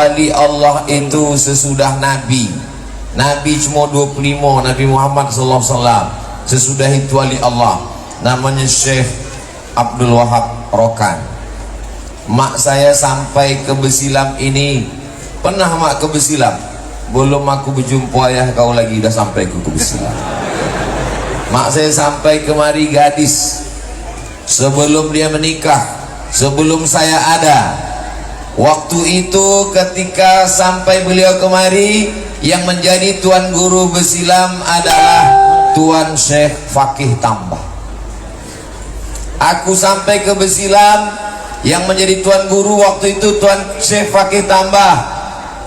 wali Allah itu sesudah Nabi. Nabi cuma 25, Nabi Muhammad SAW. Sesudah itu wali Allah, namanya Syekh Abdul Wahab Rokan. Mak saya sampai ke Besilam ini, pernah mak ke Besilam? Belum aku berjumpa ayah kau lagi dah sampai ke Besilam. Mak saya sampai kemari gadis, sebelum dia menikah, sebelum saya ada. Waktu itu ketika sampai beliau kemari, yang menjadi tuan guru Besilam adalah Tuan Syekh Fakih Tambah. Aku sampai ke Besilam, yang menjadi tuan guru waktu itu Tuan Syekh Fakih Tambah.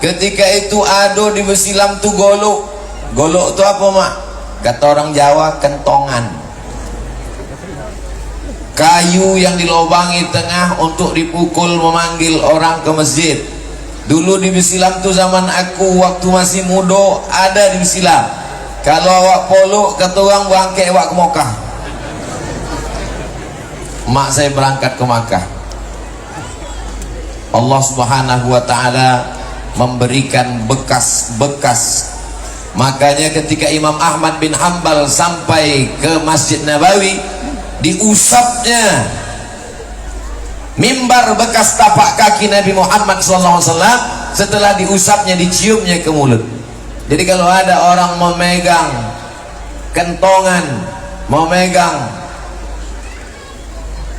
Ketika itu ado di Besilam tuh golok. Golok itu apa mak? Kata orang Jawa, kentongan. Kayu yang dilobangi tengah untuk dipukul memanggil orang ke masjid. Dulu di Besilam tuh zaman aku waktu masih muda ada di Besilam. Kalau awak polo kata orang bangke awak ke Mekah. Mak saya berangkat ke Makkah. Allah Subhanahu wa taala memberikan bekas-bekas. Makanya ketika Imam Ahmad bin Hanbal sampai ke Masjid Nabawi, diusapnya mimbar bekas tapak kaki Nabi Muhammad SAW. Setelah diusapnya, diciumnya ke mulut. Jadi kalau ada orang memegang kentongan, memegang,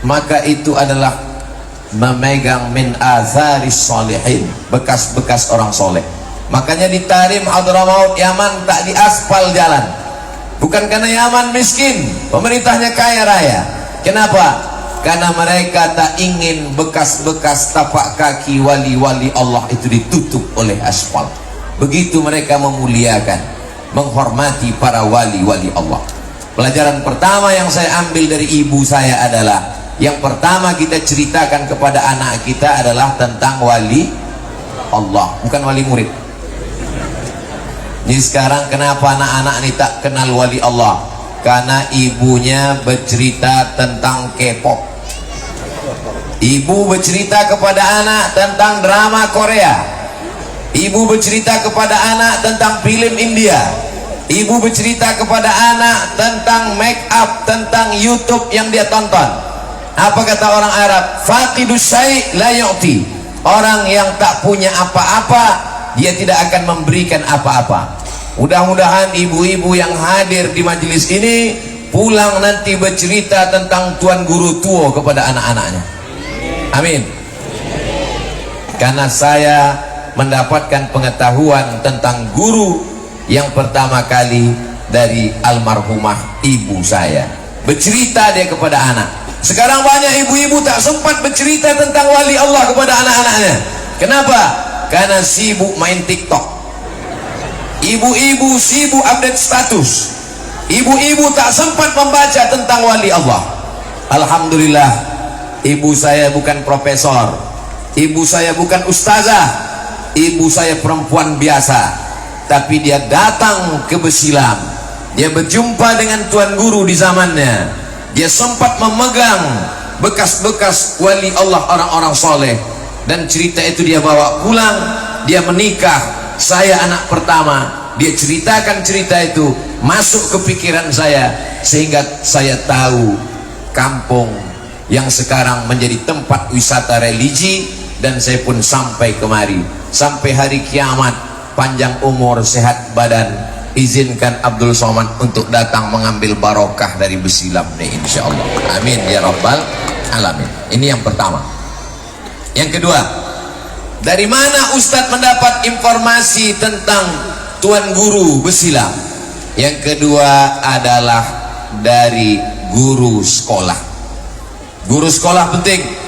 maka itu adalah memegang min azaris solihin, bekas-bekas orang soleh. Makanya di Tarim Hadramaut Yaman tak diaspal jalan, bukan karena Yaman miskin, pemerintahnya kaya raya. Kenapa? Karena mereka tak ingin bekas-bekas tapak kaki wali-wali Allah itu ditutup oleh aspal. Begitu mereka memuliakan, menghormati para wali-wali Allah. Pelajaran pertama yang saya ambil dari ibu saya adalah, yang pertama kita ceritakan kepada anak kita adalah tentang wali Allah, bukan wali murid. Ini sekarang kenapa anak-anak ini tak kenal wali Allah? Karena ibunya bercerita tentang K-pop. Ibu bercerita kepada anak tentang drama Korea. Ibu bercerita kepada anak tentang film India. Ibu bercerita kepada anak tentang make up, tentang YouTube yang dia tonton. Apa kata orang Arab? Faqidus syai' la yu'ti. Orang yang tak punya apa-apa, dia tidak akan memberikan apa-apa. Mudah-mudahan ibu-ibu yang hadir di majelis ini pulang nanti bercerita tentang tuan guru tua kepada anak-anaknya. Amin. Karena saya mendapatkan pengetahuan tentang guru yang pertama kali dari almarhumah ibu saya. Bercerita dia kepada anak. Sekarang banyak ibu-ibu tak sempat bercerita tentang wali Allah kepada anak-anaknya. Kenapa? Karena sibuk main TikTok. Ibu-ibu sibuk update status. Ibu-ibu tak sempat membaca tentang wali Allah. Alhamdulillah, ibu saya bukan profesor, ibu saya bukan ustazah, ibu saya perempuan biasa, tapi dia datang ke Besilam. Dia berjumpa dengan tuan guru di zamannya. Dia sempat memegang bekas-bekas wali Allah, orang-orang soleh, dan cerita itu dia bawa pulang. Dia menikah, saya anak pertama. Dia ceritakan cerita itu, masuk ke pikiran saya, sehingga saya tahu kampung yang sekarang menjadi tempat wisata religi. Dan saya pun sampai kemari, sampai hari kiamat, panjang umur, sehat badan, izinkan Abdul Somad untuk datang mengambil barokah dari Besilam nih, insyaallah. Amin ya rabbal alamin. Ini yang pertama. Yang kedua, dari mana Ustadz mendapat informasi tentang tuan guru Besilam? Yang kedua adalah dari guru sekolah. Guru sekolah penting.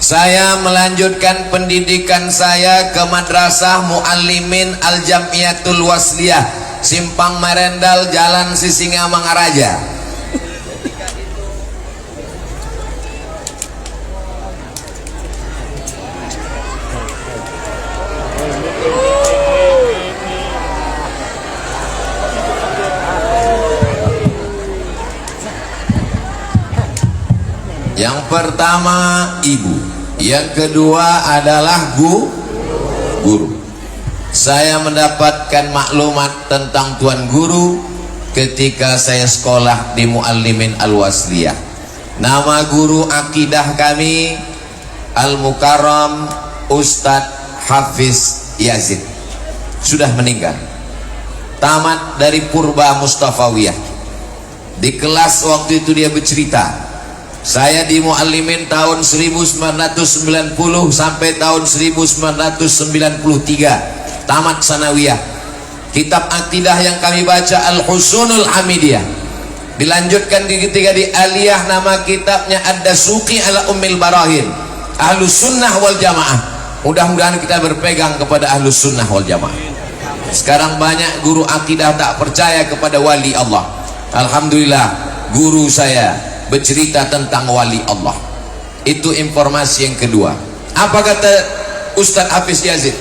Saya melanjutkan pendidikan saya ke Madrasah Muallimin Al-Jamiyatul Wasliyah, Simpang Marendal, Jalan Sisingamangaraja. Yang pertama ibu, yang kedua adalah guru. Saya mendapatkan maklumat tentang Tuan Guru ketika saya sekolah di Muallimin Al-Wasliyah. Nama guru akidah kami Al-Mukarram Ustadz Hafiz Yazid, sudah meninggal, tamat dari Purba Mustafawiyah. Di kelas waktu itu dia bercerita, saya di Muallimin tahun 1990 sampai tahun 1993 tamat sanawiyah. Kitab akidah yang kami baca Al-Husunul Hamidiyah. Dilanjutkan ketika di Aliyah, nama kitabnya Ad-Dasuqi ala Ummil Barahin, Ahlus Sunnah wal Jamaah. Mudah-mudahan kita berpegang kepada Ahlus Sunnah wal Jamaah. Sekarang banyak guru akidah tak percaya kepada wali Allah. Alhamdulillah, guru saya bercerita tentang wali Allah. Itu informasi yang kedua. Apa kata Ustadz Hafiz Yazid?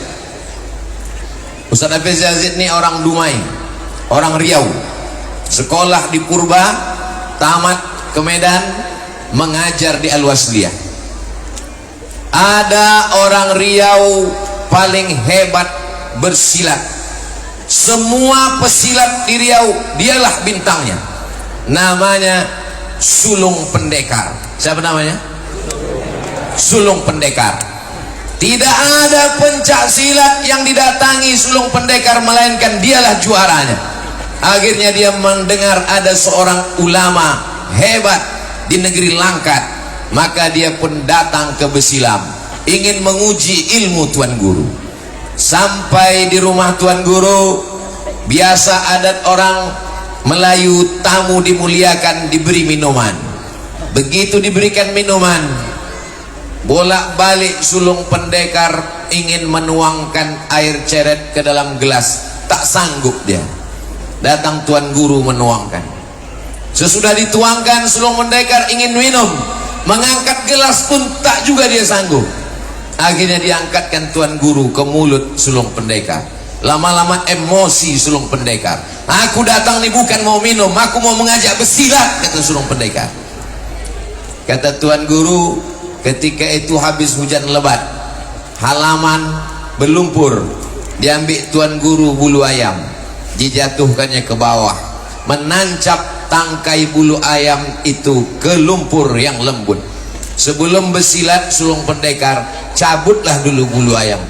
Ustadz Hafiz Yazid ini orang Dumai, orang Riau, sekolah di Purba, tamat ke Medan, mengajar di Al-Wasliyah. Ada orang Riau paling hebat bersilat, semua pesilat di Riau dialah bintangnya, namanya Sulung Pendekar. Siapa namanya? Sulung Pendekar. Tidak ada pencak silat yang didatangi Sulung Pendekar melainkan dialah juaranya. Akhirnya dia mendengar ada seorang ulama hebat di negeri Langkat, maka dia pun datang ke Besilam ingin menguji ilmu Tuan Guru. Sampai di rumah Tuan Guru, biasa adat orang Melayu, tamu dimuliakan diberi minuman. Begitu diberikan minuman, bolak-balik Sulung Pendekar ingin menuangkan air ceret ke dalam gelas, tak sanggup dia. Datang Tuan Guru menuangkan. Sesudah dituangkan, Sulung Pendekar ingin minum, mengangkat gelas pun tak juga dia sanggup. Akhirnya diangkatkan Tuan Guru ke mulut Sulung Pendekar. Lama-lama emosi Sulung Pendekar. Aku datang nih bukan mau minum, aku mau mengajak bersilat, kata Sulung Pendekar. Kata Tuan Guru, ketika itu habis hujan lebat, halaman berlumpur, diambil Tuan Guru bulu ayam, dijatuhkannya ke bawah, menancap tangkai bulu ayam itu ke lumpur yang lembut. Sebelum bersilat Sulung Pendekar cabutlah dulu bulu ayam,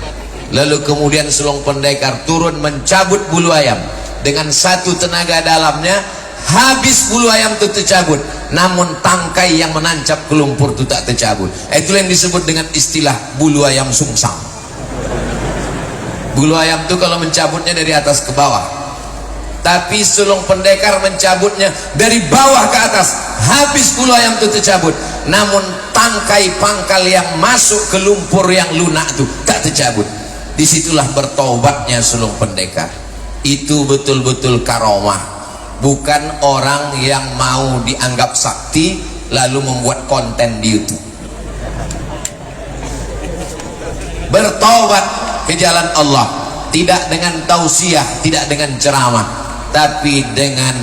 lalu kemudian Sulung Pendekar turun mencabut bulu ayam. Dengan satu tenaga dalamnya, habis bulu ayam itu tercabut, namun tangkai yang menancap ke lumpur itu tak tercabut. Itulah yang disebut dengan istilah bulu ayam sungsang. Bulu ayam itu kalau mencabutnya dari atas ke bawah, tapi Sulung Pendekar mencabutnya dari bawah ke atas, habis bulu ayam itu tercabut, namun tangkai pangkal yang masuk ke lumpur yang lunak itu tak tercabut. Disitulah bertobatnya Sulung Pendekar. Itu betul-betul karomah, bukan orang yang mau dianggap sakti lalu membuat konten di YouTube. Bertobat ke jalan Allah, tidak dengan tausiah, tidak dengan ceramah, tapi dengan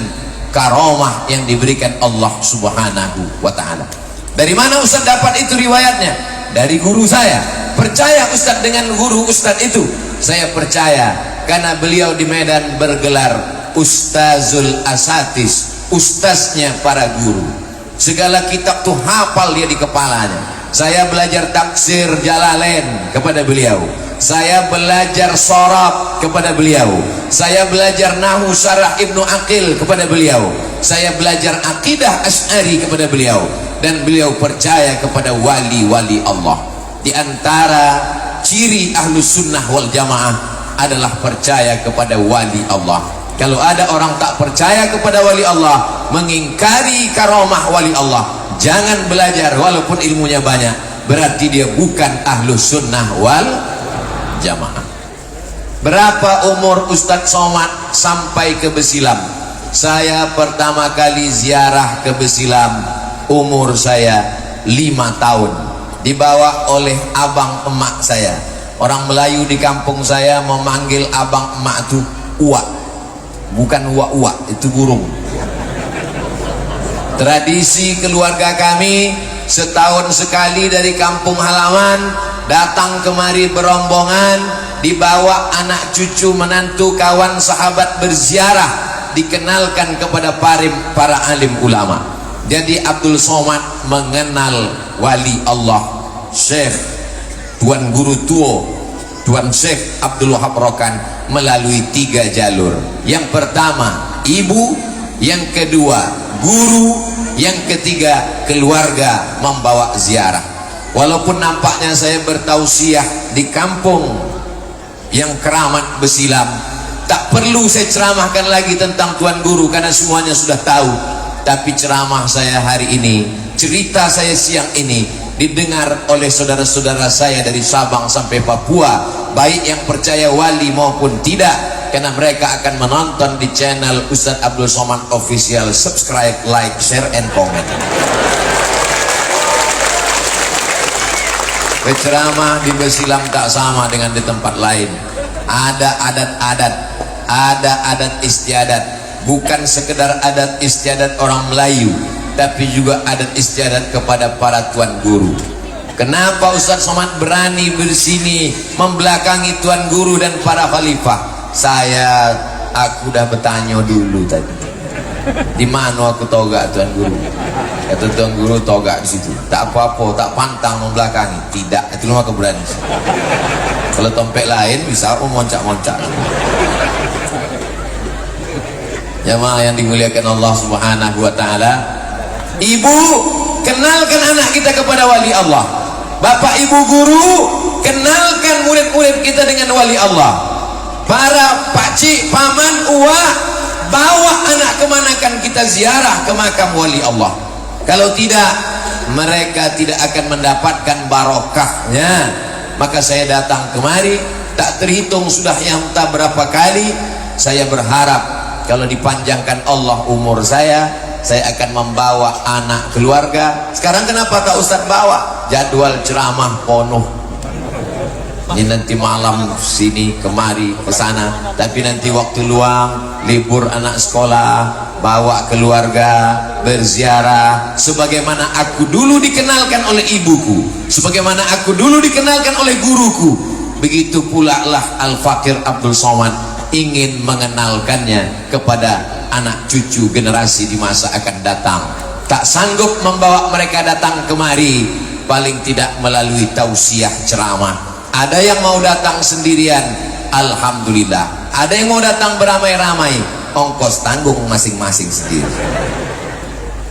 karomah yang diberikan Allah Subhanahu wa ta'ala. Dari mana Ustaz dapat itu riwayatnya? Dari guru saya. Percaya Ustaz dengan guru Ustaz itu? Saya percaya, karena beliau di Medan bergelar Ustazul Asatis, ustaznya para guru. Segala kitab tuh hafal dia di kepalanya. Saya belajar tafsir Jalalain kepada beliau, saya belajar sorab kepada beliau, saya belajar nahu syarah Ibnu Aqil kepada beliau, saya belajar akidah Asy'ari kepada beliau. Dan beliau percaya kepada wali-wali Allah. Di antara ciri Ahlus Sunnah wal Jamaah adalah percaya kepada wali Allah. Kalau ada orang tak percaya kepada wali Allah, mengingkari karomah wali Allah, jangan belajar walaupun ilmunya banyak, berarti dia bukan Ahlus Sunnah wal Jamaah. Berapa umur Ustadz Somad sampai ke Besilam? Saya pertama kali ziarah ke Besilam umur saya 5 tahun, dibawa oleh abang emak saya. Orang Melayu di kampung saya memanggil abang emak itu uak, bukan uak-uak, itu burung. Tradisi keluarga kami, setahun sekali dari kampung halaman datang kemari berombongan, dibawa anak cucu menantu kawan sahabat berziarah, dikenalkan kepada para alim ulama. Jadi Abdul Somad mengenal wali Allah Syekh Tuan Guru Tuo, Tuan Syekh Abdul Wahab Rokan, melalui 3 jalur. Yang pertama ibu, yang kedua guru, yang ketiga keluarga membawa ziarah. Walaupun nampaknya saya bertausiah di kampung yang keramat Besilam, tak perlu saya ceramahkan lagi tentang Tuan Guru karena semuanya sudah tahu. Tapi ceramah saya hari ini, cerita saya siang ini didengar oleh saudara-saudara saya dari Sabang sampai Papua, baik yang percaya wali maupun tidak, karena mereka akan menonton di channel Ustadz Abdul Somad Official. Subscribe, like, share, and comment. Ceramah di Besilam tak sama dengan di tempat lain. Ada adat-adat, ada adat istiadat, bukan sekedar adat istiadat orang Melayu, tapi juga adat istiadat kepada para tuan guru. Kenapa Ustadz Somad berani bersini membelakangi tuan guru dan para khalifah? Aku udah bertanya dulu tadi, di mana aku togak tuan guru? Kata tuan guru, togak di situ. Tak apa-apa, tak pantang membelakangi. Tidak, itu rumah keberanian. Kalau tompek lain bisa memoncak-moncak. Jamaah yang dimuliakan Allah Subhanahu wa taala, ibu, kenalkan anak kita kepada wali Allah. Bapak ibu guru, kenalkan murid-murid kita dengan wali Allah. Para pakcik, paman, uwah, bawa anak kemanakan kita ziarah ke makam wali Allah. Kalau tidak, mereka tidak akan mendapatkan barokahnya. Maka saya datang kemari, tak terhitung sudah yang tak berapa kali. Saya berharap kalau dipanjangkan Allah umur saya akan membawa anak keluarga. Sekarang kenapa tak Ustadz bawa? Jadwal ceramah penuh. Ini nanti malam sini kemari ke sana, tapi nanti waktu luang, libur anak sekolah, bawa keluarga berziarah. Sebagaimana aku dulu dikenalkan oleh ibuku, sebagaimana aku dulu dikenalkan oleh guruku, begitu pula lah Al-Fakir Abdul Somad ingin mengenalkannya kepada anak cucu generasi di masa akan datang. Tak sanggup membawa mereka datang kemari, paling tidak melalui tausiah ceramah. Ada yang mau datang sendirian, alhamdulillah. Ada yang mau datang beramai-ramai, ongkos tanggung masing-masing sendiri.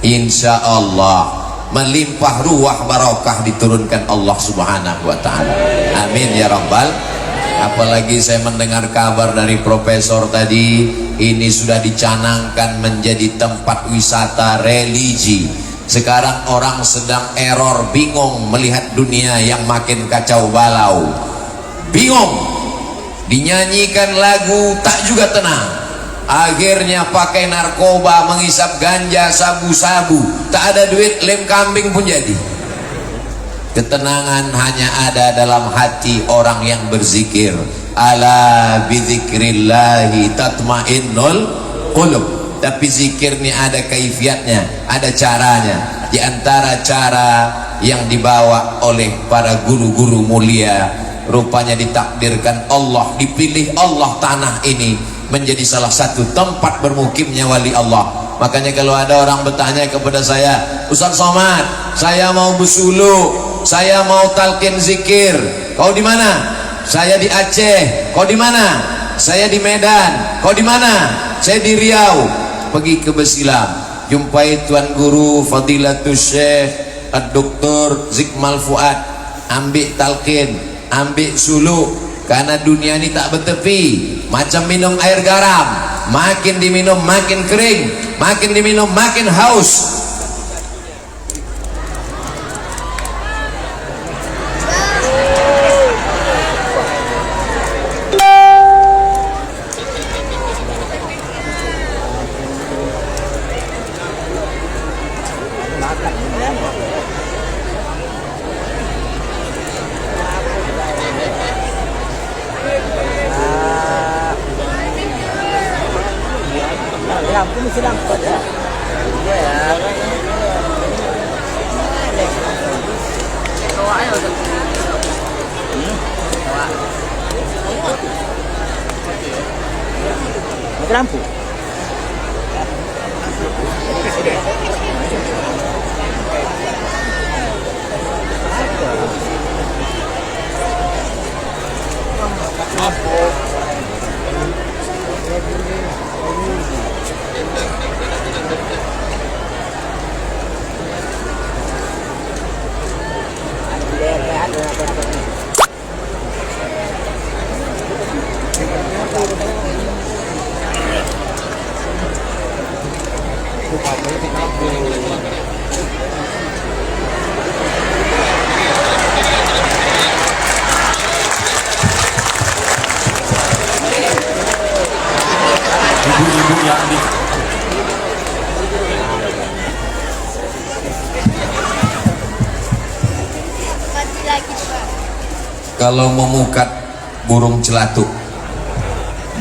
Insya Allah melimpah ruah barokah diturunkan Allah Subhanahu wa taala. Amin ya rabbal. Apalagi saya mendengar kabar dari profesor tadi, ini sudah dicanangkan menjadi tempat wisata religi. Sekarang orang sedang error, bingung melihat dunia yang makin kacau balau. Bingung, dinyanyikan lagu tak juga tenang. Akhirnya pakai narkoba, menghisap ganja, sabu-sabu. Tak ada duit, lem kambing pun jadi. Ketenangan hanya ada dalam hati orang yang berzikir. Ala bidzikrillahi tatmainnul qulub. Tapi zikir ini ada kaifiatnya, ada caranya. Di antara cara yang dibawa oleh para guru-guru mulia, rupanya ditakdirkan Allah, dipilih Allah tanah ini menjadi salah satu tempat bermukimnya wali Allah. Makanya kalau ada orang bertanya kepada saya, Ustaz Somad, saya mau bersulu, saya mau talqin zikir, kau di mana? Saya di Aceh. Kau di mana? Saya di Medan. Kau di mana? Saya di Riau. Pergi ke Besilam, jumpai Tuan Guru Fadilatul Syekh Dr. Zikmal Fuad, ambil talqin, ambil suluk. Karena dunia ini tak bertepi, macam minum air garam, makin diminum makin kering, makin diminum makin haus. Mati lampu. Ibu-ibu yang di kalau memukat burung celatuk,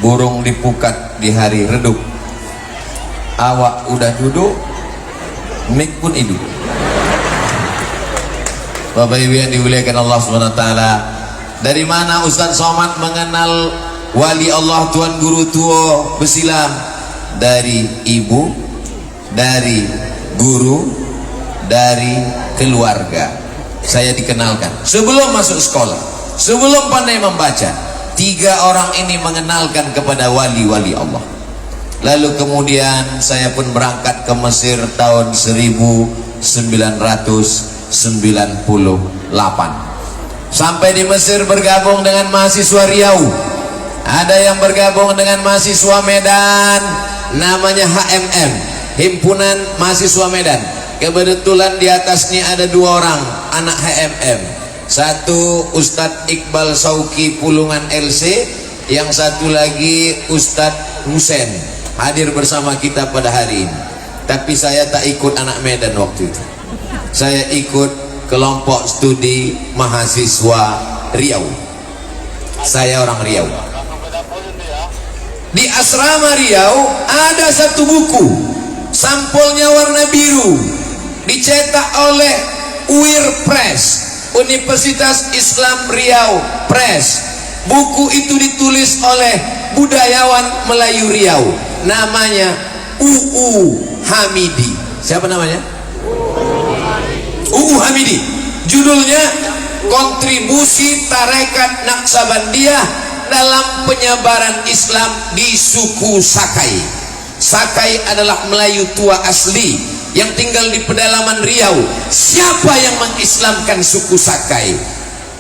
burung dipukat di hari redup, awak udah duduk, mik pun hidup. Bapak Ibu yang dimuliakan Allah SWT, dari mana Ustaz Somad mengenal wali Allah Tuan Guru Tua Besilam? Dari ibu, dari guru, dari keluarga. Saya dikenalkan sebelum masuk sekolah, sebelum pandai membaca. 3 orang ini mengenalkan kepada wali-wali Allah. Lalu kemudian saya pun berangkat ke Mesir tahun 1998. Sampai di Mesir bergabung dengan mahasiswa Riau. Ada yang bergabung dengan mahasiswa Medan, namanya HMM, Himpunan Mahasiswa Medan. Kebetulan di atasnya ada 2 orang anak HMM. Satu Ustadz Iqbal Sauki Pulungan LC, yang satu lagi Ustadz Husen, hadir bersama kita pada hari ini. Tapi saya tak ikut anak Medan waktu itu. Saya ikut kelompok studi mahasiswa Riau. Saya orang Riau. Di asrama Riau ada satu buku, sampulnya warna biru, dicetak oleh UIR Press, Universitas Islam Riau Press. Buku itu ditulis oleh budayawan Melayu Riau, namanya UU Hamidi. Siapa namanya? UU Hamidi. Judulnya Kontribusi Tarekat Naksabandiyah dalam penyebaran Islam di suku Sakai. Sakai adalah Melayu tua asli yang tinggal di pedalaman Riau. Siapa yang mengislamkan suku Sakai?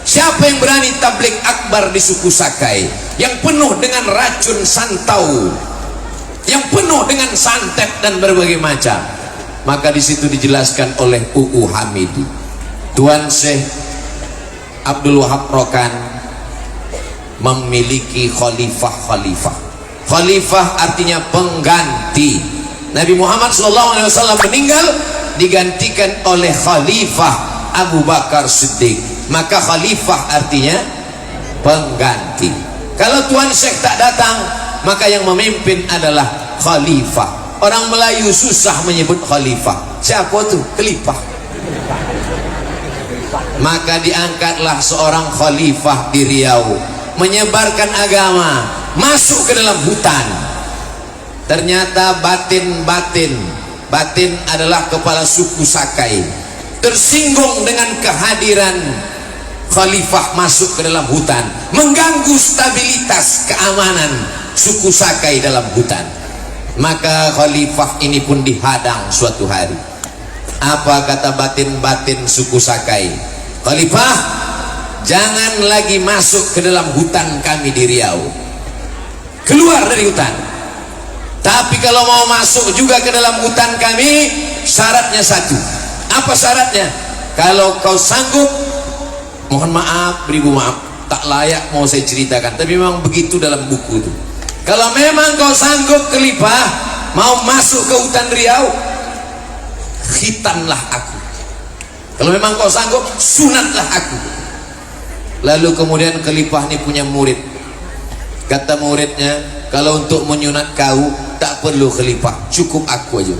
Siapa yang berani tablik akbar di suku Sakai yang penuh dengan racun santau, yang penuh dengan santet dan berbagai macam? Maka di situ dijelaskan oleh UU Hamidi. Tuan Syekh Abdul Wahab Rokan memiliki khalifah. Khalifah artinya pengganti. Nabi Muhammad SAW meninggal, digantikan oleh Khalifah Abu Bakar Siddiq. Maka khalifah artinya pengganti. Kalau Tuan Syekh tak datang, maka yang memimpin adalah khalifah. Orang Melayu susah menyebut khalifah. Siapa tuh? Khalifah. Maka diangkatlah seorang khalifah di Riau, menyebarkan agama, masuk ke dalam hutan. Ternyata batin adalah kepala suku Sakai, tersinggung dengan kehadiran khalifah masuk ke dalam hutan, mengganggu stabilitas keamanan suku Sakai dalam hutan. Maka khalifah ini pun dihadang suatu hari. Apa kata batin suku Sakai? Khalifah, jangan lagi masuk ke dalam hutan kami di Riau. Keluar dari hutan. Tapi kalau mau masuk juga ke dalam hutan kami, syaratnya satu. Apa syaratnya? Kalau kau sanggup, mohon maaf, beribu maaf, tak layak mau saya ceritakan, tapi memang begitu dalam buku itu. Kalau memang kau sanggup Khalifah mau masuk ke hutan Riau, khitanlah aku. Kalau memang kau sanggup, sunatlah aku. Lalu kemudian Khalifah ini punya murid. Kata muridnya, kalau untuk menyunat kau tak perlu Khalifah, cukup aku aja.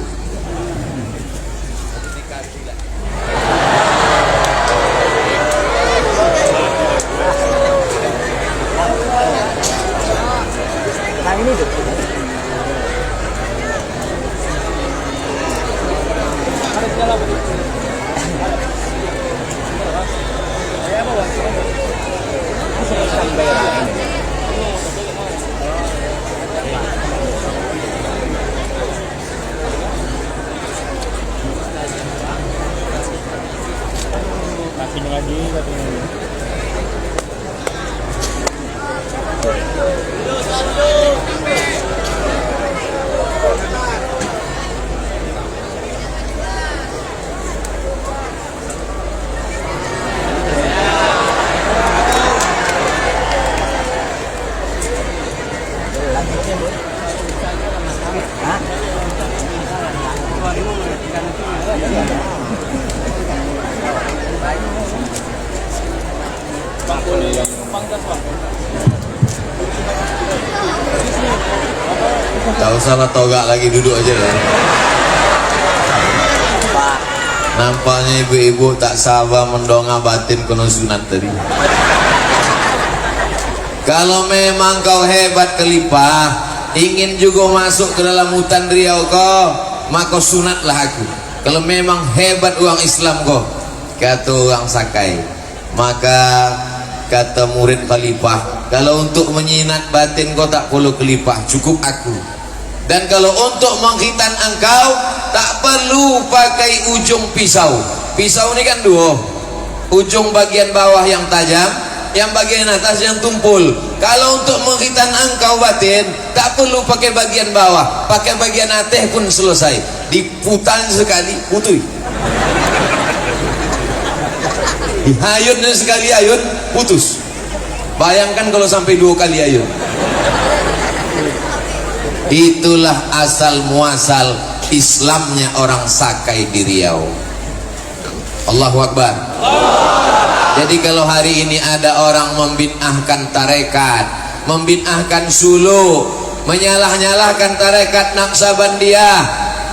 Tak usah togak lagi, duduk aja ya. Nampaknya ibu-ibu tak sabar mendongak batin kono sunat tadi. Kalau memang kau hebat kelipah, ingin juga masuk ke dalam hutan Riau kau, maka sunatlah aku. Kalau memang hebat uang Islam kau, kata orang Sakai, maka kata murid khalifah, kalau untuk menyinat batin kau tak perlu kelipah, cukup aku. Dan kalau untuk menghitan engkau tak perlu pakai ujung pisau. Pisau ini kan dua, ujung bagian bawah yang tajam, yang bagian atas yang tumpul. Kalau untuk menghitan engkau batin tak perlu pakai bagian bawah, pakai bagian atas pun selesai. Diputan sekali putui, dihayun sekali ayun putus. Bayangkan kalau sampai 2 kali ayun. Itulah asal muasal Islamnya orang Sakai di Riau. Allahu Akbar. Jadi kalau hari ini ada orang membid'ahkan tarekat, membid'ahkan suluk, menyalah-nyalahkan tarekat Naqsabandiyah,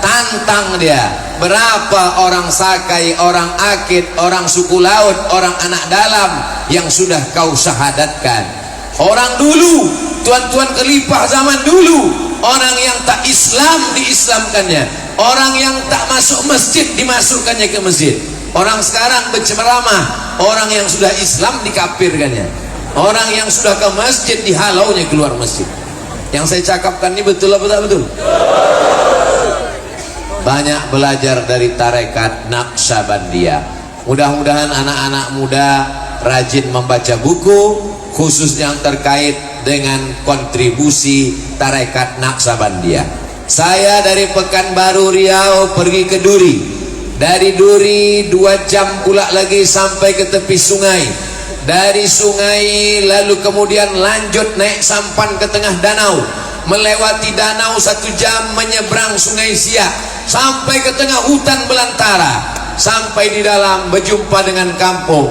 tantang dia. Berapa orang Sakai, orang Akid, orang suku laut, orang anak dalam yang sudah kau syahadatkan. Orang dulu, tuan-tuan khalifah zaman dulu, orang yang tak Islam diislamkannya, orang yang tak masuk masjid dimasukkannya ke masjid. Orang sekarang berceramah, orang yang sudah Islam dikafirkannya, orang yang sudah ke masjid dihalaunya keluar masjid. Yang saya cakapkan ini betul apa tak betul? Banyak belajar dari tarekat Naqsabandiyah. Mudah-mudahan anak-anak muda rajin membaca buku, khususnya yang terkait dengan kontribusi tarekat Naqsabandiyah. Saya dari Pekanbaru Riau pergi ke Duri, dari Duri 2 jam pula lagi sampai ke tepi sungai, dari sungai lalu kemudian lanjut naik sampan ke tengah danau, melewati danau 1 jam menyeberang sungai Siak sampai ke tengah hutan belantara, sampai di dalam berjumpa dengan kampung,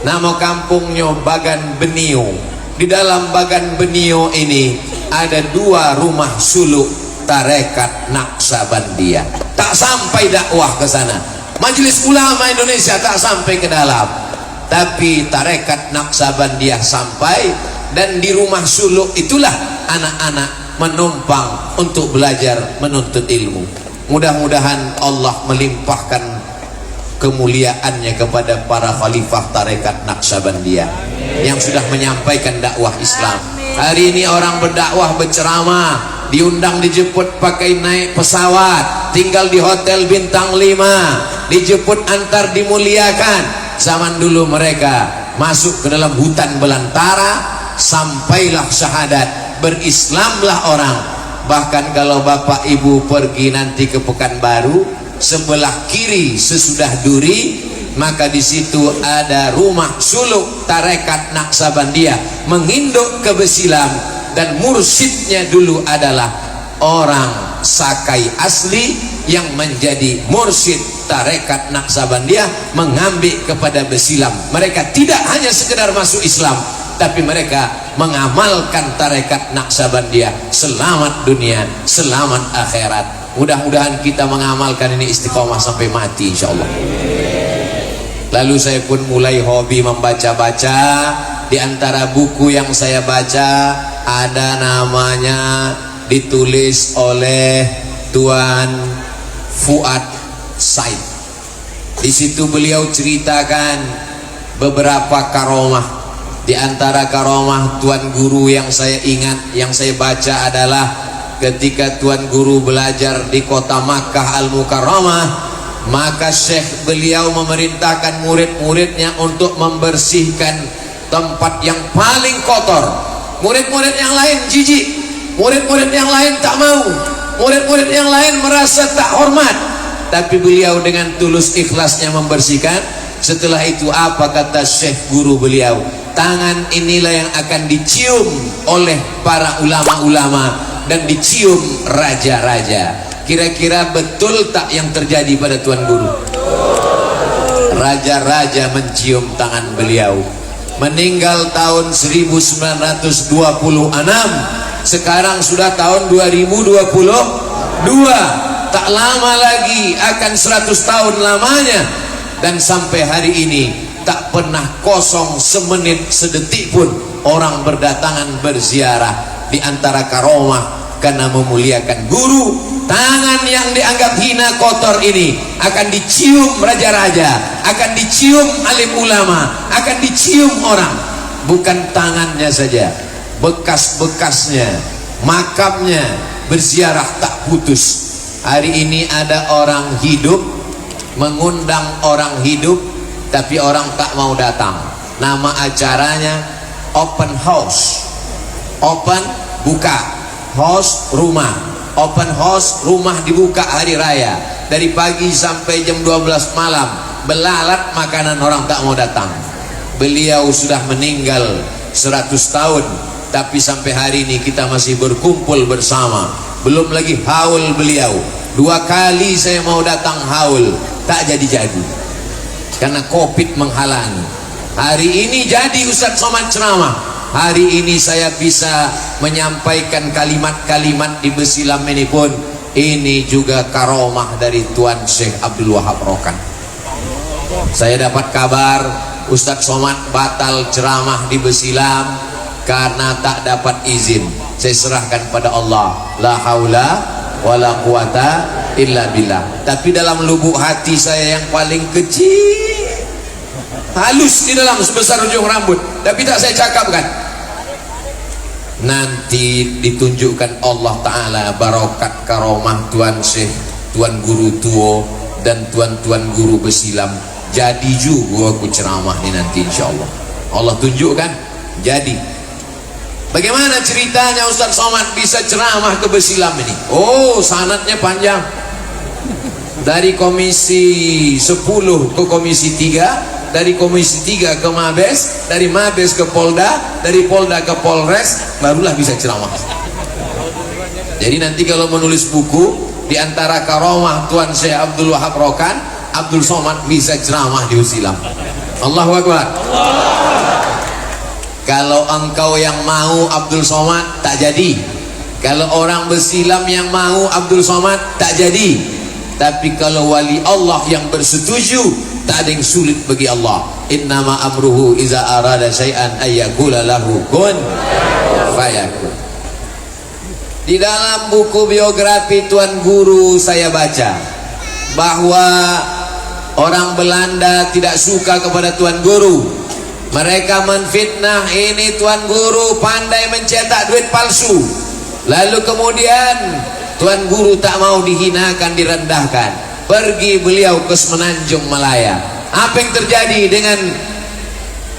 nama kampungnya Bagan Benio. Di dalam Bagan Benio ini ada 2 rumah suluk tarekat Naqsabandiyah. Tak sampai dakwah ke sana, Majelis Ulama Indonesia tak sampai ke dalam, tapi tarekat Naqsabandiyah sampai. Dan di rumah suluk itulah anak-anak menumpang untuk belajar menuntut ilmu. Mudah-mudahan Allah melimpahkan kemuliaannya kepada para khalifah tarekat Naqsabandiyah yang sudah menyampaikan dakwah Islam. Hari ini orang berdakwah, berceramah, diundang dijemput pakai naik pesawat, tinggal di hotel bintang 5, dijemput antar dimuliakan. Zaman dulu mereka masuk ke dalam hutan belantara, sampailah syahadat, berislamlah orang. Bahkan kalau bapak ibu pergi nanti ke Pekanbaru, sebelah kiri sesudah Duri, maka di situ ada rumah suluk tarekat Naqsabandiyah menginduk ke Besilam, dan mursyidnya dulu adalah orang Sakai asli yang menjadi mursyid tarekat Naqsabandiyah, mengambil kepada Besilam. Mereka tidak hanya sekedar masuk Islam, tapi mereka mengamalkan tarekat Naqsabandiyah. Selamat dunia, selamat akhirat. Mudah-mudahan kita mengamalkan ini istiqomah sampai mati insyaallah. Lalu saya pun mulai hobi membaca-baca. Di antara buku yang saya baca ada namanya ditulis oleh Tuan Fuad Said. Di situ beliau ceritakan beberapa karomah. Di antara karomah Tuan Guru yang saya ingat, yang saya baca adalah ketika Tuan Guru belajar di kota Makkah Al-Mukarramah, maka Syekh beliau memerintahkan murid-muridnya untuk membersihkan tempat yang paling kotor. Murid-murid yang lain jijik, murid-murid yang lain tak mau, murid-murid yang lain merasa tak hormat, tapi beliau dengan tulus ikhlasnya membersihkan. Setelah itu apa kata Syekh Guru beliau? Tangan inilah yang akan dicium oleh para ulama-ulama dan dicium raja-raja. Kira-kira betul tak yang terjadi pada Tuan Guru? Raja-raja mencium tangan beliau. Meninggal tahun 1926, sekarang sudah tahun 2022. Tak lama lagi akan 100 tahun lamanya, dan sampai hari ini tak pernah kosong semenit sedetik pun orang berdatangan berziarah. Di antara karomah karena memuliakan guru, tangan yang dianggap hina kotor ini akan dicium raja-raja, akan dicium alim ulama, akan dicium orang. Bukan tangannya saja, bekas-bekasnya, makamnya berziarah tak putus. Hari ini ada orang hidup mengundang orang hidup, tapi orang tak mau datang. Nama acaranya open house. Open buka, house rumah. Open house rumah dibuka hari raya dari pagi sampai jam 12 malam. Belalat makanan, orang tak mau datang. Beliau sudah meninggal 100 tahun, tapi sampai hari ini kita masih berkumpul bersama. Belum lagi haul beliau. 2 kali saya mau datang haul, tak jadi-jadi karena Covid menghalangi. Hari ini jadi Ustadz Somad ceramah. Hari ini saya bisa menyampaikan kalimat-kalimat di Besilam ini pun. Ini juga karomah dari Tuan Syekh Abdul Wahab Rokan. Saya dapat kabar Ustadz Somad batal ceramah di Besilam karena tak dapat izin. Saya serahkan pada Allah. La haula wala quwata illa billah. Tapi dalam lubuk hati saya yang paling kecil, halus di dalam sebesar ujung rambut, tapi tak saya cakapkan. Nanti ditunjukkan Allah Ta'ala barokat karomah Tuan Syekh, Tuan Guru Tuo dan Tuan-Tuan Guru Besilam. Jadi juga aku ceramah ini nanti insya Allah. Allah tunjukkan jadi. Bagaimana ceritanya Ustadz Somad bisa ceramah ke Besilam ini? Oh, sanadnya panjang. Dari komisi 10 ke komisi 3, dari komisi 3 ke Mabes, dari Mabes ke Polda, dari Polda ke Polres, barulah bisa ceramah. Jadi nanti kalau menulis buku, di antara karomah Tuan Syekh Abdul Wahab Rokan, Abdul Somad bisa ceramah di Besilam. Allahu Akbar. Kalau engkau yang mau Abdul Somad, tak jadi. Kalau orang Besilam yang mau Abdul Somad, tak jadi. Tapi kalau wali Allah yang bersetuju, tak ada yang sulit bagi Allah. Innama amruhu iza arada syai'an ayyakula lahu kun fayakun. Di dalam buku biografi Tuan Guru saya baca bahwa orang Belanda tidak suka kepada Tuan Guru. Mereka menfitnah ini Tuan Guru pandai mencetak duit palsu. Lalu kemudian Tuan Guru tak mau dihinakan, direndahkan. Pergi beliau ke Semenanjung Malaya. Apa yang terjadi dengan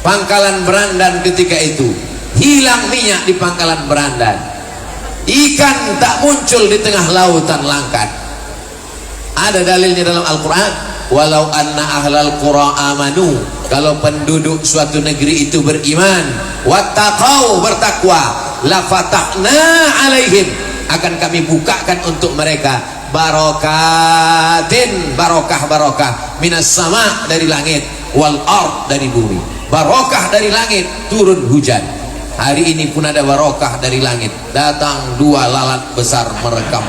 Pangkalan Berandan ketika itu? Hilang minyak di Pangkalan Berandan. Ikan tak muncul di tengah lautan Langkat. Ada dalilnya dalam Al-Quran. Walau anna ahlal qura amanu, kalau penduduk suatu negeri itu beriman, wattaqau, bertakwa, la fatahna alaihim, akan kami bukakan untuk mereka barokatin, barokah minas sama, dari langit, wal ard, dari bumi. Barokah dari langit, turun hujan. Hari ini pun ada barokah dari langit, datang 2 lalat besar merekam.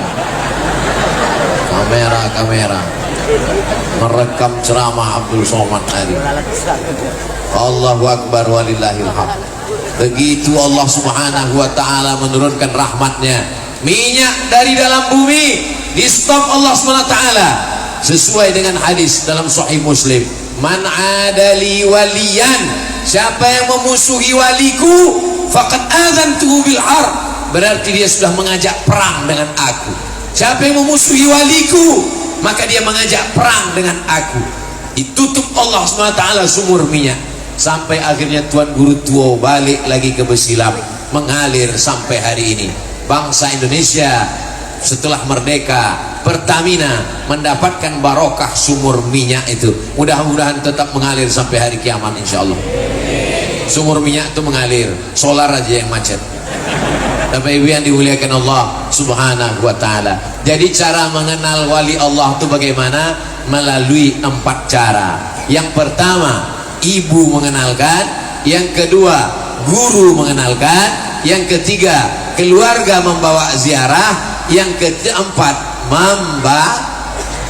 Kamera merekam ceramah Abdul Somad hari. Allahu Akbar walillahil hamd. Begitu Allah Subhanahu wa ta'ala menurunkan rahmatnya, minyak dari dalam bumi di stop Allah SWT sesuai dengan hadis dalam Sahih Muslim. Man adali waliyan, siapa yang memusuhi waliku, faqad adzantuhu bil harb, berarti dia sudah mengajak perang dengan aku. Siapa yang memusuhi waliku, maka dia mengajak perang dengan aku. Ditutup Allah SWT sumur minyak sampai akhirnya Tuan Guru Tuo balik lagi ke Besilam, mengalir sampai hari ini. Bangsa Indonesia setelah merdeka, Pertamina mendapatkan barokah sumur minyak itu. Mudah-mudahan tetap mengalir sampai hari kiamat insyaallah. Sumur minyak itu mengalir, solar aja yang macet. Bapak Ibu yang dimuliakan Allah Subhanahu wa taala. Jadi cara mengenal wali Allah itu bagaimana? Melalui 4 cara. Yang pertama, ibu mengenalkan. Yang kedua, guru mengenalkan. Yang ketiga, keluarga membawa ziarah. Yang keempat,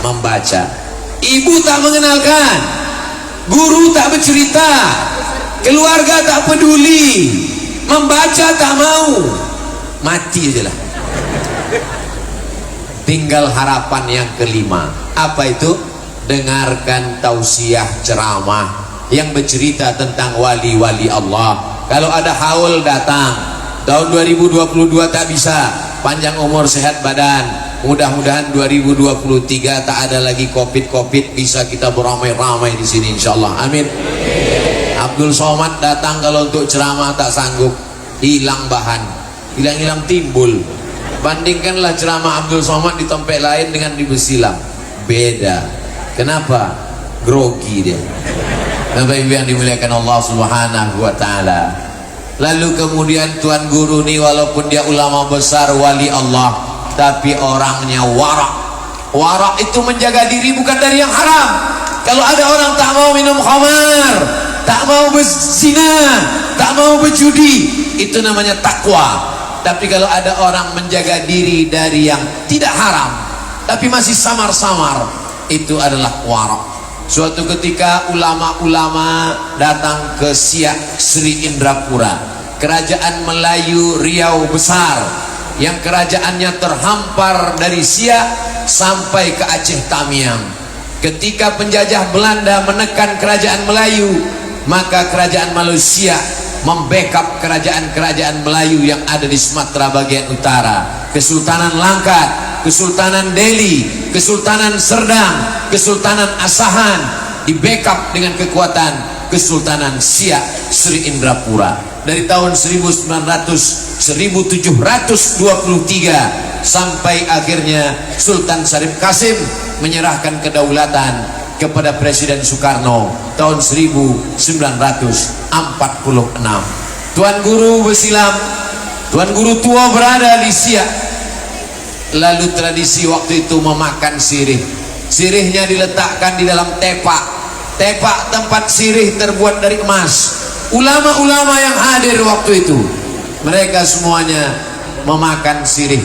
membaca. Ibu tak mengenalkan, guru tak bercerita, keluarga tak peduli, membaca tak mau, mati aja lah. Tinggal harapan yang kelima. Apa itu? Dengarkan tausiah ceramah yang bercerita tentang wali-wali Allah. Kalau ada haul datang tahun 2022 tak bisa, panjang umur sehat badan. Mudah-mudahan 2023 tak ada lagi covid, bisa kita beramai-ramai di sini insyaallah. Amin. Abdul Somad datang kalau untuk ceramah tak sanggup, hilang bahan, hilang timbul. Bandingkanlah ceramah Abdul Somad di tempat lain dengan di Besilam, beda. Kenapa? Grogi dia. Bapak Ibu yang dimuliakan Allah Subhanahu wa taala. Lalu kemudian Tuan Guru ini walaupun dia ulama besar, wali Allah, tapi orangnya warak. Warak itu menjaga diri bukan dari yang haram. Kalau ada orang tak mau minum khamar, tak mau berzina, tak mau berjudi, itu namanya takwa. Tapi kalau ada orang menjaga diri dari yang tidak haram tapi masih samar-samar, itu adalah warak. Suatu ketika ulama-ulama datang ke Siak Sri Indrapura, kerajaan Melayu Riau besar, yang kerajaannya terhampar dari Siak sampai ke Aceh Tamiang. Ketika penjajah Belanda menekan kerajaan Melayu, maka kerajaan Malaysia membackup kerajaan-kerajaan Melayu yang ada di Sumatera bagian utara. Kesultanan Langkat, Kesultanan Delhi, Kesultanan Serdang, Kesultanan Asahan di backup dengan kekuatan Kesultanan Siak Sri Indrapura. Dari tahun 1723 sampai akhirnya Sultan Syarif Kasim menyerahkan kedaulatan kepada Presiden Soekarno tahun 1946. Tuan Guru Besilam, Tuan Guru Tua berada di Siak. Lalu tradisi waktu itu memakan sirih. Sirihnya diletakkan di dalam tepak. Tepak tempat sirih terbuat dari emas. Ulama-ulama yang hadir waktu itu, mereka semuanya memakan sirih,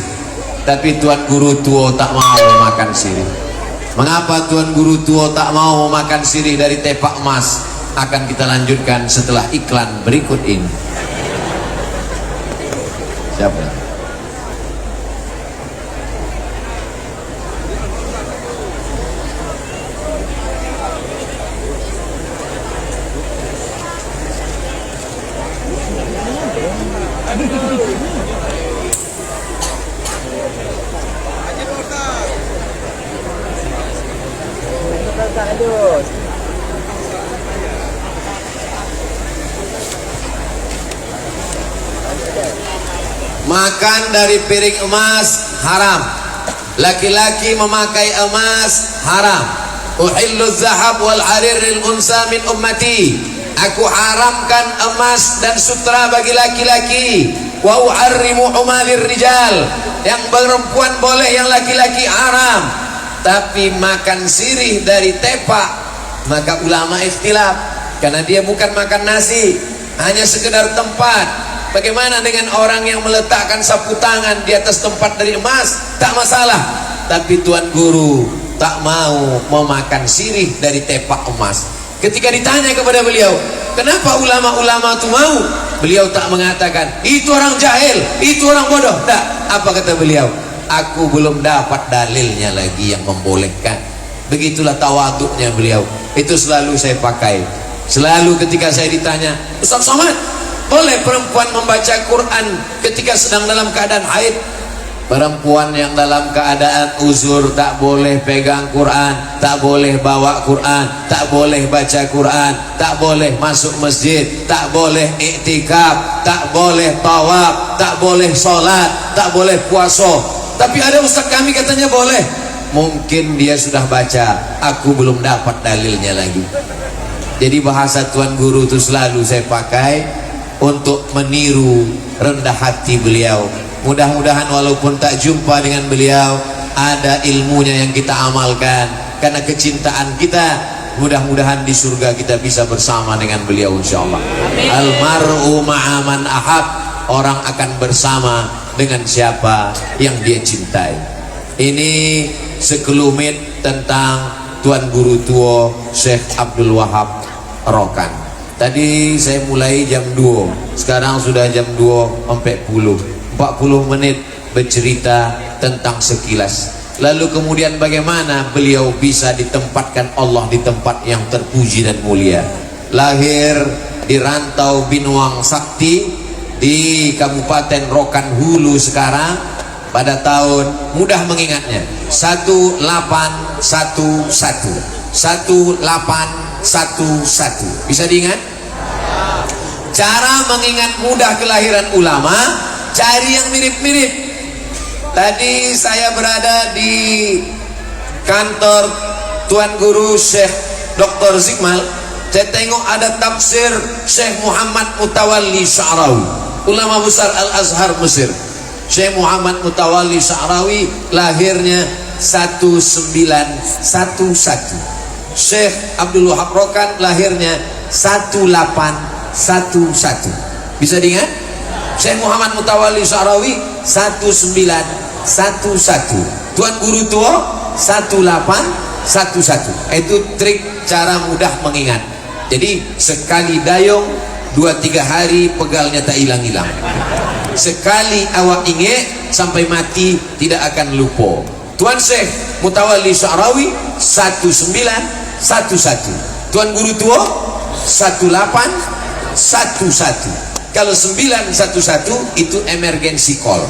tapi Tuan Guru Tua tak mau memakan sirih. Mengapa Tuan Guru Tua tak mau memakan sirih dari tepak emas? Akan kita lanjutkan setelah iklan berikut ini. Siapa? Makan dari piring emas haram. Laki-laki memakai emas haram. Uhillu zahab wal harir lil unsa min ummati. Aku haramkan emas dan sutra bagi laki-laki. Wa uharrimu umalir rijal. Yang perempuan boleh, yang laki-laki haram. Tapi makan sirih dari tepak, maka ulama ikhtilaf, karena dia bukan makan nasi, hanya sekedar tempat. Bagaimana dengan orang yang meletakkan sapu tangan di atas tempat dari emas? Tak masalah. Tapi Tuan Guru tak mau memakan sirih dari tepak emas. Ketika ditanya kepada beliau, kenapa ulama-ulama itu mau? Beliau tak mengatakan, itu orang jahil, itu orang bodoh. Tak, Apa kata beliau? Aku belum dapat dalilnya lagi yang membolehkan. Begitulah tawaduknya beliau. Itu selalu saya pakai. Selalu ketika saya ditanya, Ustaz Somad, boleh perempuan membaca Quran ketika sedang dalam keadaan haid? Perempuan yang dalam keadaan uzur tak boleh pegang Quran, tak boleh bawa Quran, tak boleh baca Quran, tak boleh masuk masjid, tak boleh iktikaf, tak boleh tawaf, tak boleh sholat, tak boleh puasa. Tapi ada ustaz kami katanya boleh. Mungkin dia sudah baca, aku belum dapat dalilnya lagi. Jadi bahasa Tuan Guru itu selalu saya pakai untuk meniru rendah hati beliau. Mudah-mudahan walaupun tak jumpa dengan beliau, ada ilmunya yang kita amalkan. Karena kecintaan kita, mudah-mudahan di surga kita bisa bersama dengan beliau insyaallah. Almar'u ma'aman ahab, orang akan bersama dengan siapa yang dia cintai. Ini sekelumit tentang Tuan Guru tua Syekh Abdul Wahab Rokan. Tadi saya mulai jam 2, sekarang sudah jam 2.40 menit bercerita tentang sekilas. Lalu kemudian bagaimana beliau bisa ditempatkan Allah di tempat yang terpuji dan mulia. Lahir di Rantau Binuang Sakti di Kabupaten Rokan Hulu sekarang pada tahun, mudah mengingatnya, 1811. Bisa diingat? Cara mengingat mudah kelahiran ulama, cari yang mirip-mirip. Tadi saya berada di kantor Tuan Guru Syekh Dr. Zikmal. Saya tengok ada tafsir Syekh Muhammad Mutawalli Sya'rawi, ulama besar Al-Azhar Mesir. Syekh Muhammad Mutawalli Sya'rawi lahirnya 1911. Syekh Abdul Wahab Rokan lahirnya 1811. Bisa diingat? Syekh Muhammad Mutawalli Sya'rawi 1911. Tuan Guru tua 1811. Itu trik cara mudah mengingat. Jadi sekali dayung 2-3 hari pegalnya tak hilang-hilang. Sekali awak ingat sampai mati tidak akan lupa. Tuan Syekh Mutawalli Sya'rawi 1911. Tuan Guru tua 1811. Kalau 911 itu emergency call.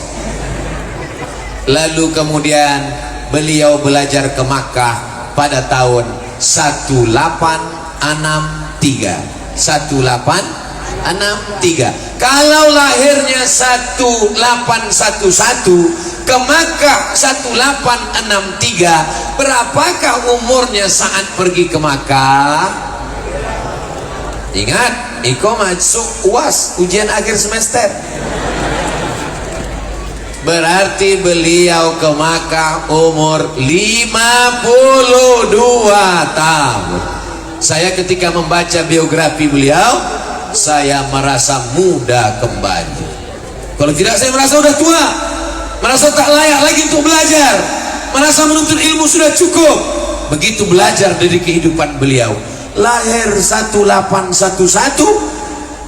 Lalu kemudian beliau belajar ke Makkah pada tahun 1863. Kalau lahirnya 1811 ke Makkah 1863, berapakah umurnya saat pergi ke Makkah? Ingat, Iko masuk UAS, ujian akhir semester. Berarti beliau ke Makkah umur 52 tahun. Saya ketika membaca biografi beliau, saya merasa muda kembali. Kalau tidak, saya merasa sudah tua, merasa tak layak lagi untuk belajar, merasa menuntut ilmu sudah cukup. Begitu belajar dari kehidupan beliau. Lahir 1811,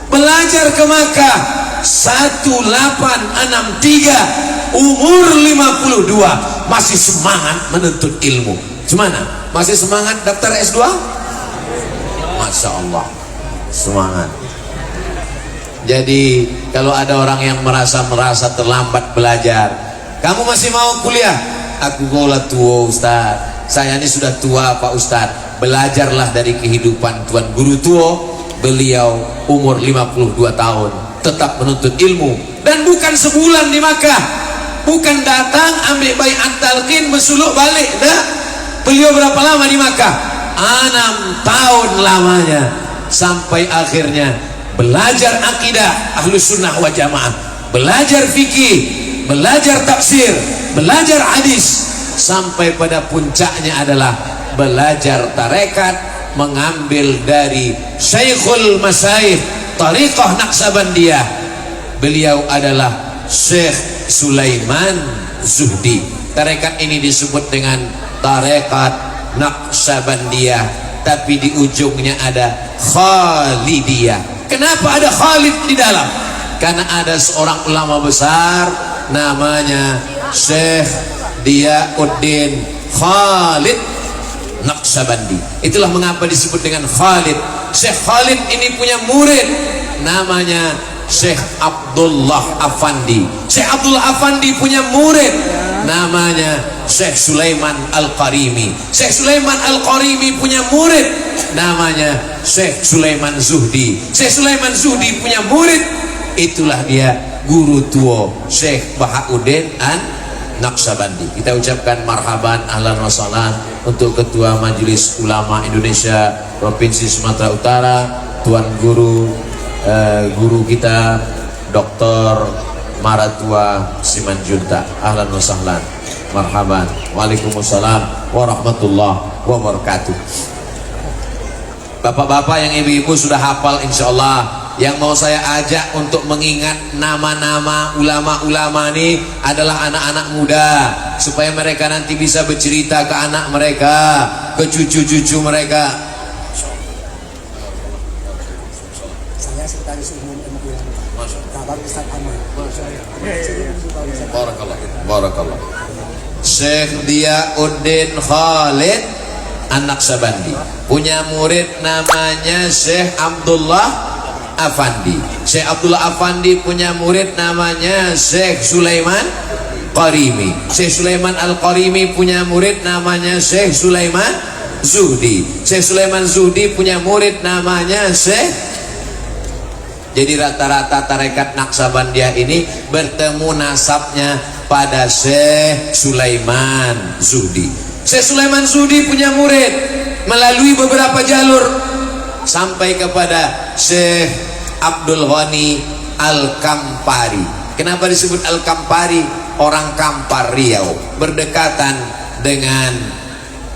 belajar ke Makkah 1863, umur 52, masih semangat menuntut ilmu. Gimana? Masih semangat daftar S2? Masya Allah, semangat. Jadi kalau ada orang yang merasa terlambat belajar, kamu masih mau kuliah? Aku gola tua Ustaz, saya ini sudah tua Pak Ustaz. Belajarlah dari kehidupan Tuan Guru tua. Beliau umur 52 tahun tetap menuntut ilmu, dan bukan sebulan di Makkah, bukan datang ambil baiat talqin bersuluk balik. Nah, beliau berapa lama di Makkah? 6 tahun lamanya, sampai akhirnya belajar akidah Ahlus Sunnah wa Jamaah, belajar fikih, belajar tafsir, belajar hadis, sampai pada puncaknya adalah belajar tarekat, mengambil dari Syekhul Masyayikh Tariqah Naqsabandiyah. Beliau adalah Syekh Sulaiman Zuhdi. Tarekat ini disebut dengan tarekat Naqsabandiyah, tapi di ujungnya ada Khalidiyah. Kenapa ada Khalid di dalam? Karena ada seorang ulama besar namanya Syekh Diyauddin Khalid Naqsabandi. Itulah mengapa disebut dengan Khalid. Syekh Khalid ini punya murid namanya Syekh Abdullah Afandi. Syekh Abdullah Afandi punya murid namanya Syekh Sulaiman Al-Qarimi. Syekh Sulaiman Al-Qarimi punya murid namanya Syekh Sulaiman Zuhdi. Syekh Sulaiman Zuhdi punya murid, itulah dia guru tua Syekh Bahauddin An-Naqsabandi. Kita ucapkan marhaban ahlan wa sahlan untuk Ketua Majelis Ulama Indonesia Provinsi Sumatera Utara, Tuan Guru guru kita Dr. Maratua Simanjuntak. Ahlan wa sahlan, marhaban. Waalaikumsalam warahmatullahi wabarakatuh. Bapak-bapak yang ibu-ibu sudah hafal insyaallah. Yang mau saya ajak untuk mengingat nama-nama ulama-ulama ini adalah anak-anak muda, supaya mereka nanti bisa bercerita ke anak mereka, ke cucu-cucu mereka. Saya sekretaris umum MUI. Kabar Ustaz Aman. Barakallah. Syekh Diyauddin Khalid An-Naqsabandi punya murid namanya Syekh Abdullah Afandi. Syekh Abdullah Afandi punya murid namanya Syekh Sulaiman Qarimi. Syekh Sulaiman Al-Qarimi punya murid namanya Syekh Sulaiman Zuhdi. Syekh Sulaiman Zuhdi punya murid namanya Syekh. Jadi rata-rata tarekat Naqsabandiyah ini bertemu nasabnya pada Syekh Sulaiman Zuhdi. Syekh Sulaiman Zuhdi punya murid melalui beberapa jalur sampai kepada Syekh Abdul Ghani Al-Kampari. Kenapa disebut Al-Kampari? Orang Kampar Riau, berdekatan dengan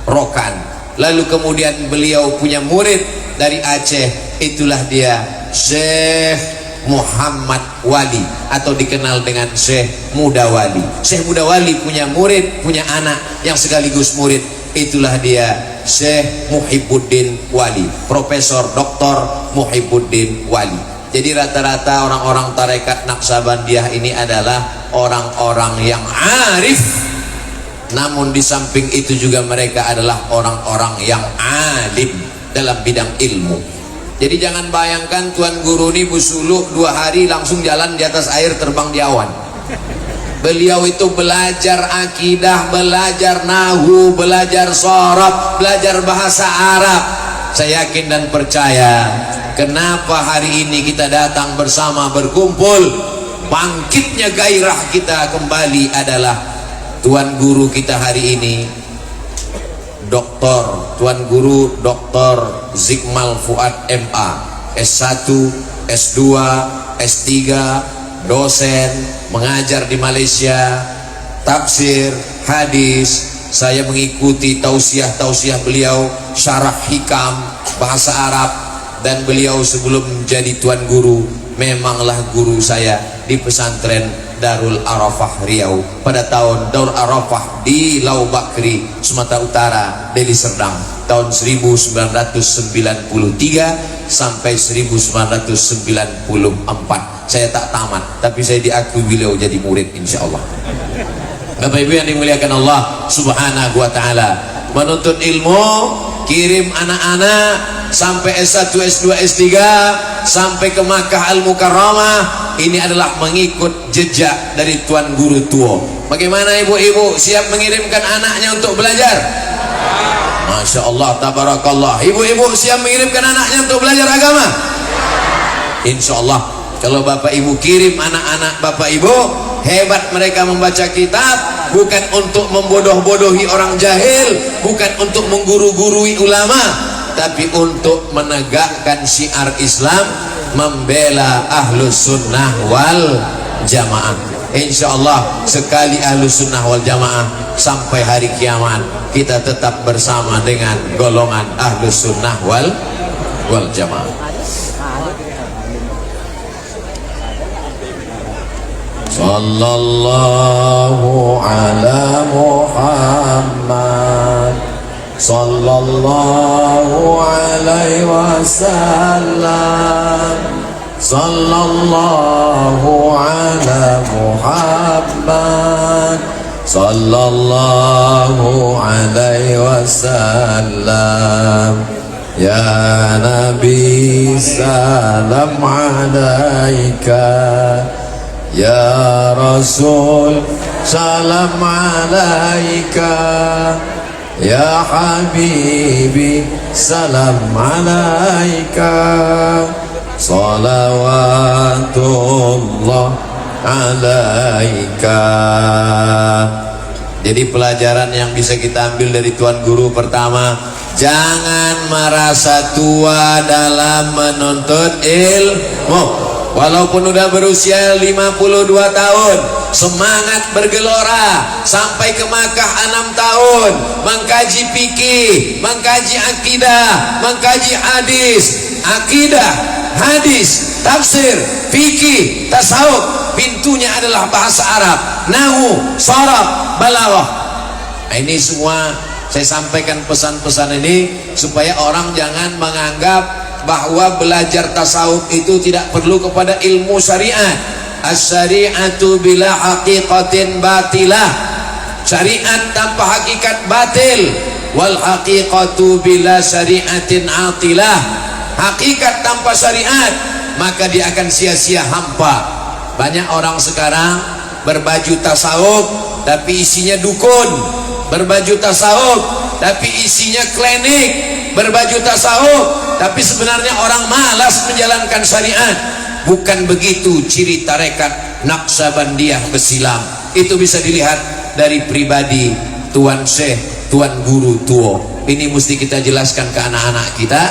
Rokan. Lalu kemudian beliau punya murid dari Aceh, itulah dia Syekh Muhammad Wali atau dikenal dengan Syekh Muda Wali. Syekh Muda Wali punya murid, punya anak yang sekaligus murid, itulah dia Syekh Muhibbuddin Wali, Profesor Dr. Muhibbuddin Wali. Jadi rata-rata orang-orang tarekat Naqsabandiyah ini adalah orang-orang yang arif, namun di samping itu juga mereka adalah orang-orang yang alim dalam bidang ilmu. Jadi jangan bayangkan Tuan Guru ini busuluh 2 hari langsung jalan di atas air, terbang di awan. Beliau itu belajar akidah, belajar nahu, belajar sorof, belajar bahasa Arab. Saya yakin dan percaya kenapa hari ini kita datang bersama berkumpul, bangkitnya gairah kita kembali adalah Tuan Guru kita hari ini, Tuan Guru Dr. Zikmal Fuad MA, S1, S2, S3, dosen, mengajar di Malaysia, tafsir, hadis. Saya mengikuti tausiah-tausiah beliau, syarah hikam, bahasa Arab, dan beliau sebelum menjadi Tuan Guru memanglah guru saya di pesantren Darul Arafah Riau pada tahun Darul Arafah di Lau Bakri, Sumatera Utara, Deli Serdang, tahun 1993 sampai 1994. Saya tak tamat, tapi saya diakui beliau jadi murid insyaallah. Bapak Ibu yang dimuliakan Allah Subhanahu wa taala, menuntut ilmu, kirim anak-anak sampai S1, S2, S3, sampai ke Makkah Al-Mukarramah. Ini adalah mengikut jejak dari Tuan Guru tua. Bagaimana ibu-ibu, siap mengirimkan anaknya untuk belajar? Masya Allah, tabarakallah. Ibu-ibu siap mengirimkan anaknya untuk belajar agama? Insya Allah. Kalau bapak ibu kirim anak-anak bapak ibu, hebat mereka membaca kitab, bukan untuk membodoh-bodohi orang jahil, bukan untuk mengguru-gurui ulama, tapi untuk menegakkan syiar Islam, membela ahlus sunnah wal jamaah. Insya Allah sekali ahlus sunnah wal jamaah sampai hari kiamat kita tetap bersama dengan golongan ahlus sunnah wal jamaah. Sallallahu ala Muhammad, sallallahu alaihi wasallam. sallallahu ala Muhammad sallallahu alaihi wasallam. Ya Nabi salam alaika, ya Rasul salam alaika, ya Habibi salam alaika, salawatullah alaika. Jadi pelajaran yang bisa kita ambil dari Tuan Guru pertama, jangan merasa tua dalam menuntut ilmu. Walaupun udah berusia 52 tahun, semangat bergelora sampai ke Makkah 6 tahun, mengkaji fikih, mengkaji akidah, mengkaji hadis, akidah, hadis, tafsir, fikih, tasawuf. Pintunya adalah bahasa Arab, nahwu, sharaf, balaghah. Nah, ini semua saya sampaikan pesan-pesan ini supaya orang jangan menganggap bahwa belajar tasawuf itu tidak perlu kepada ilmu syariat. As-syari'atu bila haqiqatin batilah, syariat tanpa hakikat batil. Wal haqiqatu bila syariatin atilah, hakikat tanpa syariat maka dia akan sia-sia, hampa. Banyak orang sekarang berbaju tasawuf tapi isinya dukun, berbaju tasawuf tapi isinya klinik, berbaju tasawuf tapi sebenarnya orang malas menjalankan syariat. Bukan begitu ciri tarekat Naqsabandiyah Besilam. Itu bisa dilihat dari pribadi Tuan Syekh, Tuan Guru Tuo. Ini mesti kita jelaskan ke anak-anak kita.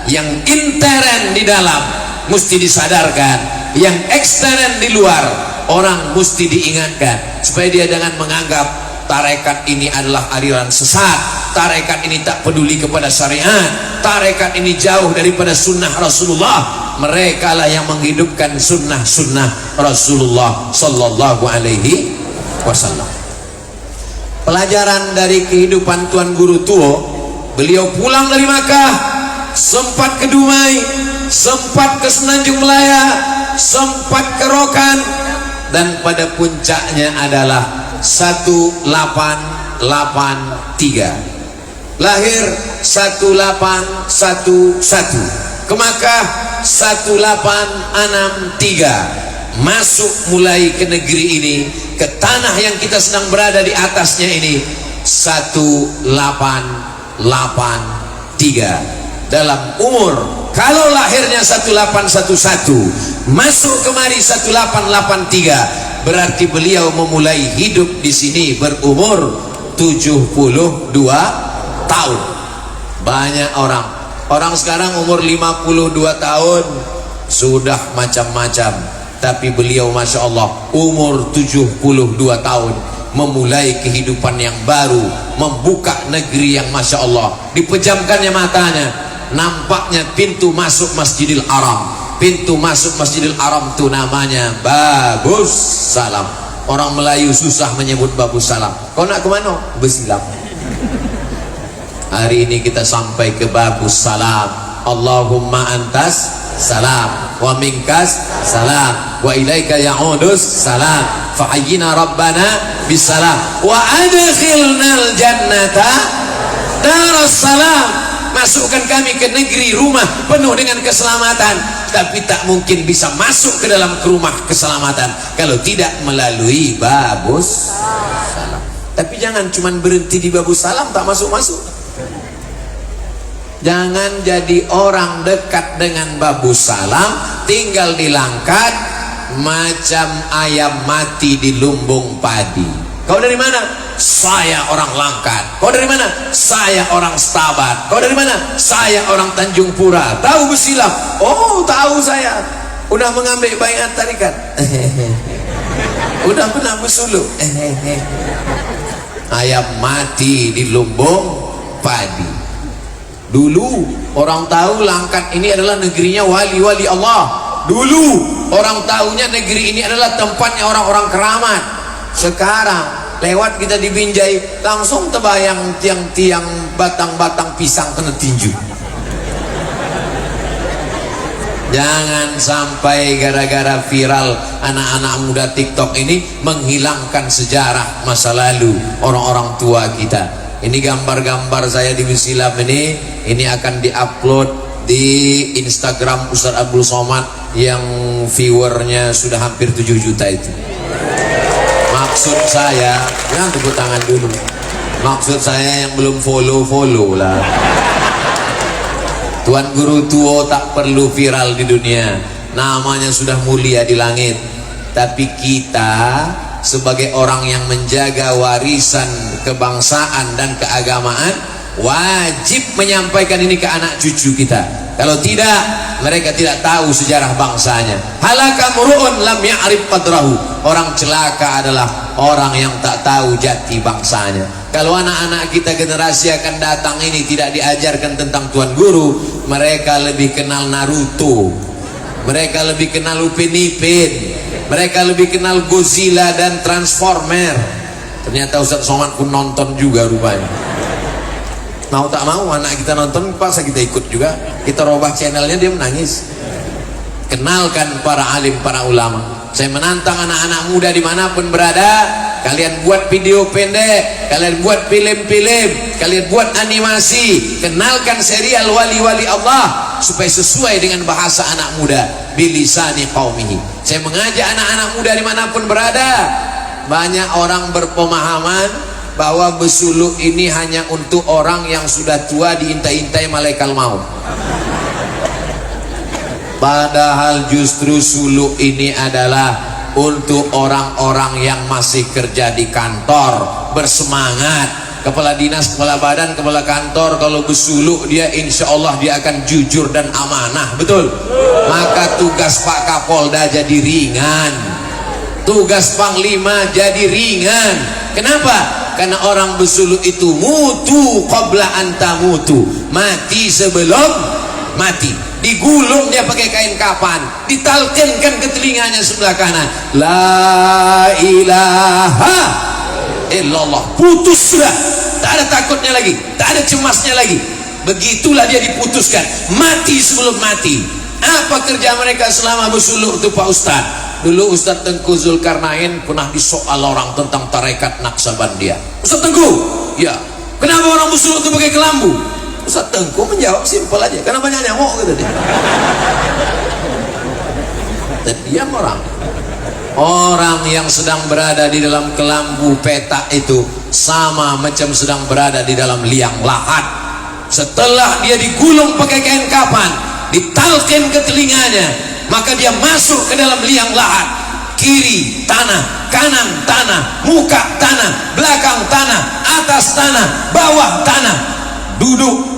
Yang intern di dalam mesti disadarkan, yang ekstern di luar orang mesti diingatkan supaya dia jangan menganggap tarekat ini adalah aliran sesat, tarekat ini tak peduli kepada syariat, tarekat ini jauh daripada sunnah Rasulullah. Mereka lah yang menghidupkan sunnah-sunnah Rasulullah sallallahu alaihi wasallam. Pelajaran dari kehidupan Tuan Guru Tuo, beliau pulang dari Makkah, sempat ke Dumai, sempat ke Semenanjung Melaya, sempat ke Rokan, dan pada puncaknya adalah 1883. Lahir 1811, ke Makkah 1863, masuk mulai ke negeri ini, ke tanah yang kita sedang berada di atasnya ini 1883. Dalam umur, kalau lahirnya 1811, masuk kemari 1883, berarti beliau memulai hidup di sini berumur 72 tahun. Banyak orang sekarang umur 52 tahun sudah macam-macam, tapi beliau Masya Allah umur 72 tahun memulai kehidupan yang baru, membuka negeri yang Masya Allah. Dipejamkannya matanya, nampaknya pintu masuk Masjidil Haram. Pintu masuk Masjidil Haram itu namanya Babus Salam. Orang Melayu susah menyebut Babus Salam. Kau nak ke mana? Besilam. Hari ini kita sampai ke Babus Salam. Allahumma antas salam wa minkas salam wa ilaika ya'udus salam fahayyina rabbana bisalam wa adkhilnal jannata darus salam. Masukkan kami ke negeri rumah penuh dengan keselamatan. Tapi tak mungkin bisa masuk ke dalam rumah keselamatan kalau tidak melalui Babus Salam. Tapi jangan cuma berhenti di Babus Salam tak masuk-masuk. Jangan jadi orang dekat dengan Babus Salam, tinggal di Langkat macam ayam mati di lumbung padi. Kau dari mana? Saya orang Langkat. Kau dari mana? Saya orang Stabat. Kau dari mana? Saya orang Tanjung Pura. Tahu Besilam? Oh, tahu saya. Udah mengambil baiat tarikat. Udah pernah bersuluk. Ayam mati di lumbung padi. Dulu orang tahu Langkat ini adalah negerinya wali-wali Allah. Dulu orang tahunya negeri ini adalah tempatnya orang-orang keramat. Sekarang lewat kita di Binjai langsung terbayang tiang-tiang batang-batang pisang kena tinju. Jangan sampai gara-gara viral anak-anak muda TikTok ini menghilangkan sejarah masa lalu orang-orang tua kita. Ini gambar-gambar saya di Wisilam ini akan diupload di Instagram Ustaz Abdul Somad yang viewernya sudah hampir 7 juta itu. Maksud saya, jangan tepuk tangan dulu. Maksud saya yang belum follow lah. Tuan Guru Tuo tak perlu viral di dunia, namanya sudah mulia di langit. Tapi kita sebagai orang yang menjaga warisan kebangsaan dan keagamaan wajib menyampaikan ini ke anak cucu kita. Kalau tidak, mereka tidak tahu sejarah bangsanya. Halaka mur'un lam ya'rif qadrahu. Orang celaka adalah orang yang tak tahu jati bangsanya. Kalau anak-anak kita generasi akan datang ini tidak diajarkan tentang Tuan Guru, mereka lebih kenal Naruto, mereka lebih kenal Upin Ipin, mereka lebih kenal Godzilla dan Transformer. Ternyata Ustaz Somad pun nonton juga rupanya. Mau tak mau anak kita nonton, paksa kita ikut juga. Kita robah channelnya, dia menangis. Kenalkan para alim, para ulama. Saya menantang anak-anak muda dimanapun berada, kalian buat video pendek, kalian buat film-film, kalian buat animasi, kenalkan serial wali-wali Allah supaya sesuai dengan bahasa anak muda, bilisani qaumihi. Saya mengajak anak-anak muda dimanapun berada. Banyak orang berpemahaman bahwa besuluk ini hanya untuk orang yang sudah tua diintai-intai malaikat maut. Padahal justru suluk ini adalah untuk orang-orang yang masih kerja di kantor, bersemangat. Kepala dinas, kepala badan, kepala kantor kalau bersuluk dia insya Allah dia akan jujur dan amanah, betul? Maka tugas Pak Kapolda jadi ringan, tugas Panglima jadi ringan. Kenapa? Karena orang bersuluk itu mutu qabla anta mutu, mati sebelum mati. Digulung dia pakai kain kapan, ditalkinkan ke telinganya sebelah kanan, la ilaha illallah, putus sudah, tak ada takutnya lagi, tak ada cemasnya lagi. Begitulah dia diputuskan, mati sebelum mati. Apa kerja mereka selama bersuluk itu Pak Ustaz? Dulu Ustaz Tengku Zulkarnain pernah disoal orang tentang tarekat Naksabandia. Ustaz Tengku, ya, kenapa orang bersuluk itu pakai kelambu? Ustaz Tengku menjawab simpel aja, karena banyak nyamuk, kata dia. Dan diam orang yang sedang berada di dalam kelambu petak itu sama macam sedang berada di dalam liang lahat. Setelah dia digulung pakai kain kapan, ditalkin ke telinganya, maka dia masuk ke dalam liang lahat. Kiri tanah, kanan tanah, muka tanah, belakang tanah, atas tanah, bawah tanah. Duduk.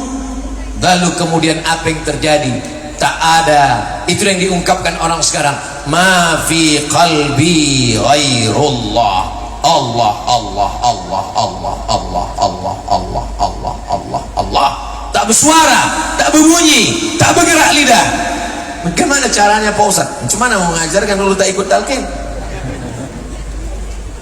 Lalu kemudian apa yang terjadi? Tak ada. Itu yang diungkapkan orang sekarang. Ma fi qalbi ghairullah. Allah, Allah, Allah, Allah, Allah, Allah, Allah, Allah, Allah, Allah. Tak bersuara, tak berbunyi, tak bergerak lidah. Bagaimana caranya Pak Ustaz? Cuma mau mengajarkan dulu tak ikut talqin.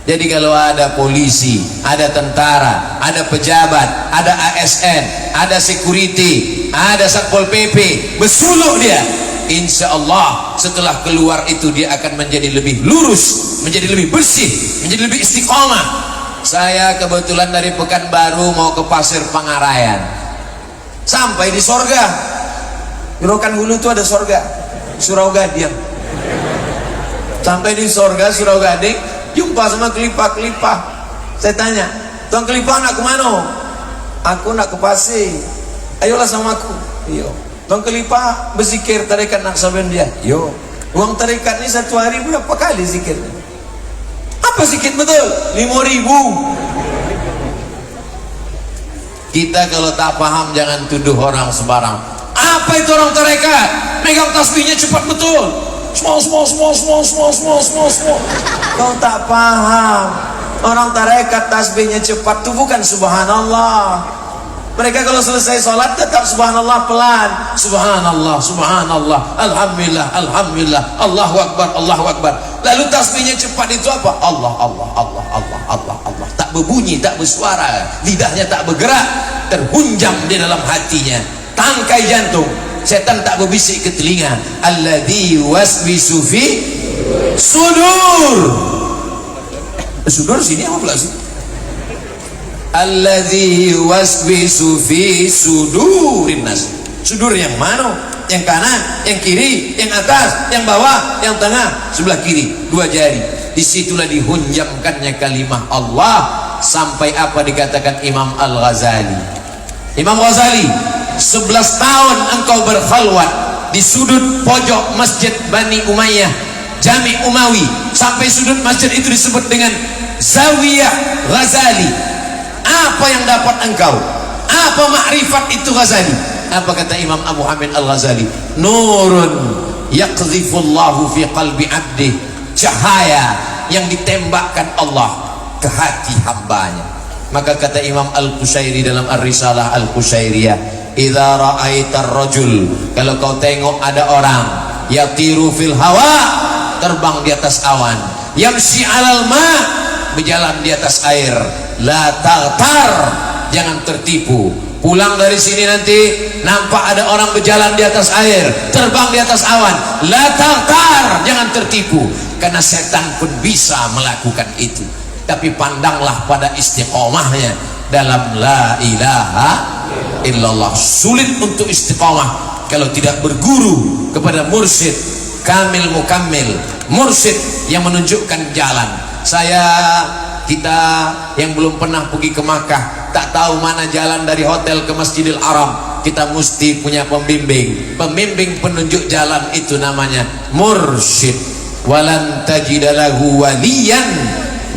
Jadi kalau ada polisi, ada tentara, ada pejabat, ada ASN, ada security, ada Satpol PP, bersuluk dia, insya Allah setelah keluar itu dia akan menjadi lebih lurus, menjadi lebih bersih, menjadi lebih istiqomah. Saya kebetulan dari Pekanbaru mau ke Pasir Pangarayan, sampai di sorga. Di Rokan Hulu itu ada sorga, Surau Gading. Sampai di sorga Surau Gading, jumpa sama kelipah-kelipah. Saya tanya, Tuan Kelipah nak ke mana? Aku nak ke Pasir. Ayolah sama aku. Yo. Tuan Kelipah berzikir tarekat Naksabandia. Yo. Uang tarekat ni satu hari berapa kali zikir? Apa zikir betul? 5.000. Kita kalau tak paham jangan tuduh orang sembarang. Apa itu orang tarekat? Megang tasbihnya cepat betul. Small. Kau tak paham. Orang tarekat tasbihnya cepat itu bukan subhanallah. Mereka kalau selesai sholat tetap subhanallah pelan. Subhanallah, subhanallah, alhamdulillah, alhamdulillah, Allahu akbar, Allahu akbar. Lalu tasbihnya cepat itu apa? Allah, Allah, Allah, Allah, Allah, Allah. Tak berbunyi, tak bersuara, lidahnya tak bergerak, terhunjam di dalam hatinya. Tangkai jantung setan tak berbisik ke telinga. Alladzi waswisu fi sudur. Sudur sini apa pula sih? Alladzi waswisu fi sudurin nas. Sudur yang mana? Yang kanan, yang kiri, yang atas, yang bawah, yang tengah, sebelah kiri, 2 jari. Disitulah dihunjamkannya kalimah Allah sampai apa dikatakan Imam Al-Ghazali. Imam Ghazali, 11 tahun engkau berkhalwat di sudut pojok masjid Bani Umayyah, Jami' Umawi, sampai sudut masjid itu disebut dengan Zawiyah Ghazali. Apa yang dapat engkau? Apa makrifat itu Ghazali? Apa kata Imam Abu Hamid Al-Ghazali? Nurun yaqdhifullahu fi qalbi abdi, cahaya yang ditembakkan Allah ke hati hambanya. Maka kata Imam Al-Qushairi dalam Ar-Risalah Al-Qushairiyah, idza ra'aitar rajul, kalau kau tengok ada orang yatiru fil hawa, terbang di atas awan, yamshi 'alal ma, berjalan di atas air, la taghtar, jangan tertipu. Pulang dari sini nanti nampak ada orang berjalan di atas air, terbang di atas awan, la taghtar, jangan tertipu, karena setan pun bisa melakukan itu. Tapi pandanglah pada istiqomahnya dalam la ilaha illallah. Sulit untuk istiqomah kalau tidak berguru kepada mursyid kamil mukammil, mursyid yang menunjukkan jalan. Kita yang belum pernah pergi ke Makkah, tak tahu mana jalan dari hotel ke Masjidil Haram, kita mesti punya pembimbing. Pembimbing penunjuk jalan itu namanya mursyid. Walan tajidalahu waliyan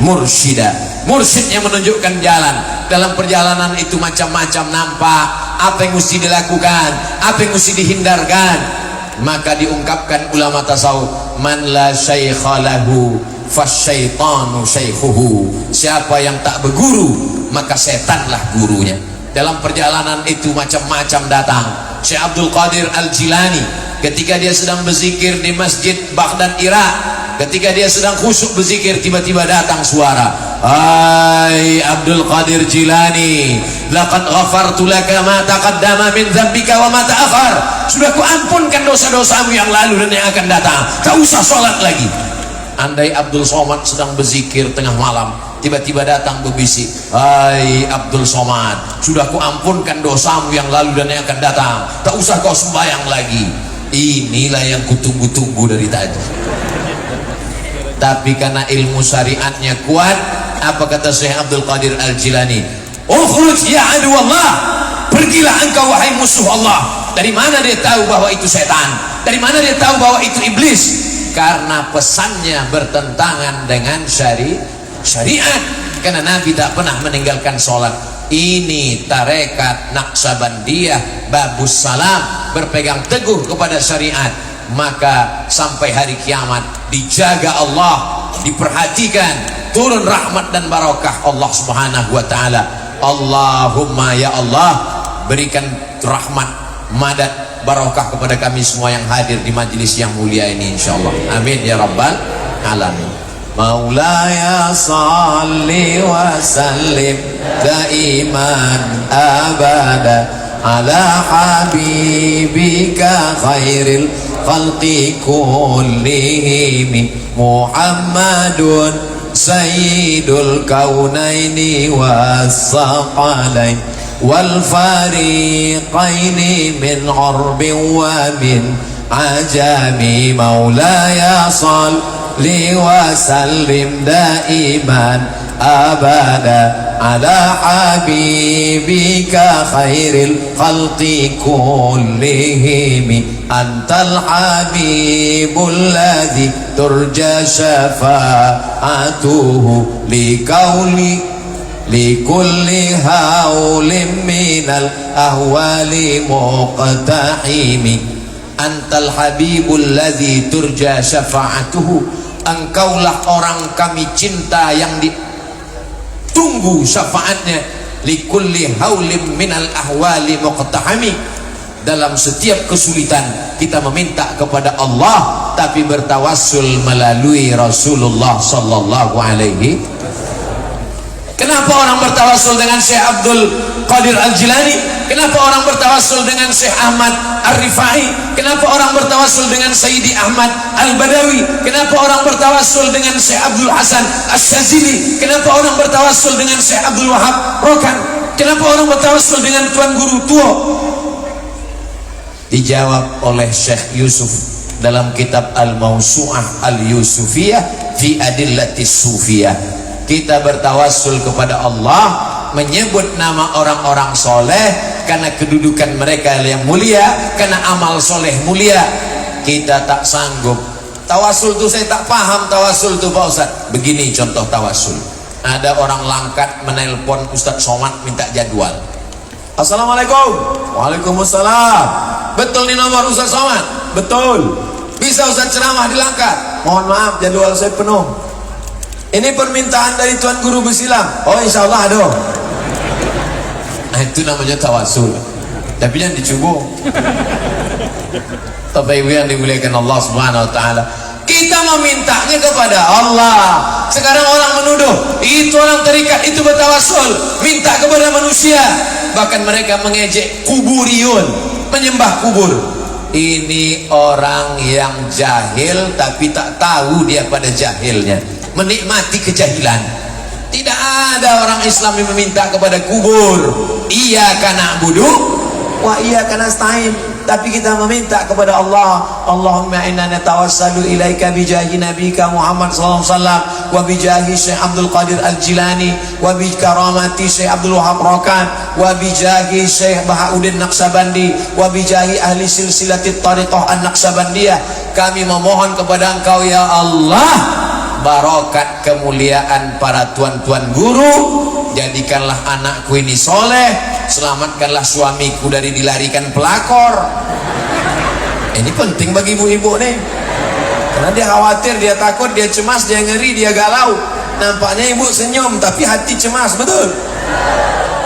mursyida. Mursyid yang menunjukkan jalan. Dalam perjalanan itu macam-macam nampak apa yang mesti dilakukan, apa yang mesti dihindarkan. Maka diungkapkan ulama tasawuf, man la syaikha lahu fasyaitanu syaikhuhu. Siapa yang tak berguru maka setanlah gurunya. Dalam perjalanan itu macam-macam datang. Syekh Abdul Qadir Al-Jilani ketika dia sedang berzikir di Masjid Baghdad Irak, ketika dia sedang khusyuk berzikir, tiba-tiba datang suara, hai Abdul Qadir Jilani, laqad ghafartu laka ma taqaddama min dzambika wa ma ta'akhkhar. Sudah kuampunkan dosa-dosamu yang lalu dan yang akan datang, tak usah sholat lagi. Andai Abdul Somad sedang berzikir tengah malam, tiba-tiba datang berbisik, hai Abdul Somad, sudah kuampunkan dosamu yang lalu dan yang akan datang, tak usah kau sembahyang lagi. Inilah yang kutunggu-tunggu dari tadi. Tapi karena ilmu syariatnya kuat, apa kata Syekh Abdul Qadir Al-Jilani? Ukhruj ya adu Allah, pergilah engkau wahai musuh Allah. Dari mana dia tahu bahwa itu setan? Dari mana dia tahu bahwa itu iblis? Karena pesannya bertentangan dengan syariat. Karena Nabi tak pernah meninggalkan sholat. Ini tarekat Naqsabandiyah Babus Salam, berpegang teguh kepada syariat. Maka sampai hari kiamat dijaga Allah, diperhatikan, turun rahmat dan barakah Allah Subhanahu wa ta'ala. Allahumma ya Allah, berikan rahmat, madad, barakah kepada kami semua yang hadir di majelis yang mulia ini insyaallah. Amin ya rabbal alamin. Maulaya salli wa sallim daiman abada ala habibika khairil khalqi kullihim Muhammadun sayyidul kaunaini was-saqalain wal fariqaini min urbin wa min ajami. Maulaya salli wa sallim daiman abada ala habibika khairil khalqi kullihim. Antal habibul ladzi turja syafa'atuhu liqauli likulli haulin minal ahwali muqtahimi. Antal habibul ladzi turja syafa'atuhu, engkaulah orang kami cinta yang ditunggu syafaatnya. Likulli haulin minal ahwali muqtahimi, dalam setiap kesulitan kita meminta kepada Allah tapi bertawassul melalui Rasulullah sallallahu alaihi. Kenapa orang bertawassul dengan Syekh Abdul Qadir Al-Jilani? Kenapa orang bertawassul dengan Syekh Ahmad Ar-Rifai? Kenapa orang bertawassul dengan Sayyidi Ahmad Al-Badawi? Kenapa orang bertawassul dengan Syekh Abdul Hasan Asy-Syadzili? Kenapa orang bertawassul dengan Syekh Abdul Wahab Rokan? Kenapa orang bertawassul dengan Tuan Guru Tua? Dijawab oleh Syekh Yusuf dalam kitab Al-Mawsu'ah Al-Yusufiyah fi Adillatis Sufiyah. Kita bertawassul kepada Allah, menyebut nama orang-orang soleh karena kedudukan mereka yang mulia, karena amal soleh mulia. Kita tak sanggup. Tawassul itu saya tak paham. Tawassul itu Pak Ustaz. Begini contoh tawassul. Ada orang Langkat menelpon Ustaz Somad minta jadwal. Assalamualaikum. Waalaikumsalam. Betul nih nomor Ustaz Somad? Betul. Bisa Ustaz ceramah di Langkat? Mohon maaf, jadwal saya penuh. Ini permintaan dari Tuan Guru Besilang. Oh, insya Allah ada. Nah, itu namanya tawassul. Tapi jangan dicubung. Bapak Ibu yang dimuliakan Allah Subhanahu Wa Taala, kita memintanya kepada Allah. Sekarang orang menuduh itu orang tarikat itu bertawassul, minta kepada manusia. Bahkan mereka mengejek kuburiyun, menyembah kubur. Ini orang yang jahil tapi tak tahu dia pada jahilnya, menikmati kejahilan. Tidak ada orang Islam yang meminta kepada kubur. Iyyaka na'budu wa iyyaka nasta'in. Tapi kita meminta kepada Allah. Allahumma inna natawassalu ilaika bijahi nabika Muhammad sallallahu alaihi wasallam wa bijahi Syekh Abdul Qadir Al-Jilani wa bi karamati Syekh Abdul Wahab Rokan wa bijahi Syekh Bahauddin Naqsabandi wa bijahi ahli silsilatit tariqah An-Naqsabandiyah. Kami memohon kepada Engkau ya Allah, barokat kemuliaan para tuan-tuan guru, jadikanlah anakku ini soleh, selamatkanlah suamiku dari dilarikan pelakor. Ini penting bagi ibu-ibu nih, karena dia khawatir, dia takut, dia cemas, dia ngeri, dia galau. Nampaknya ibu senyum tapi hati cemas, betul?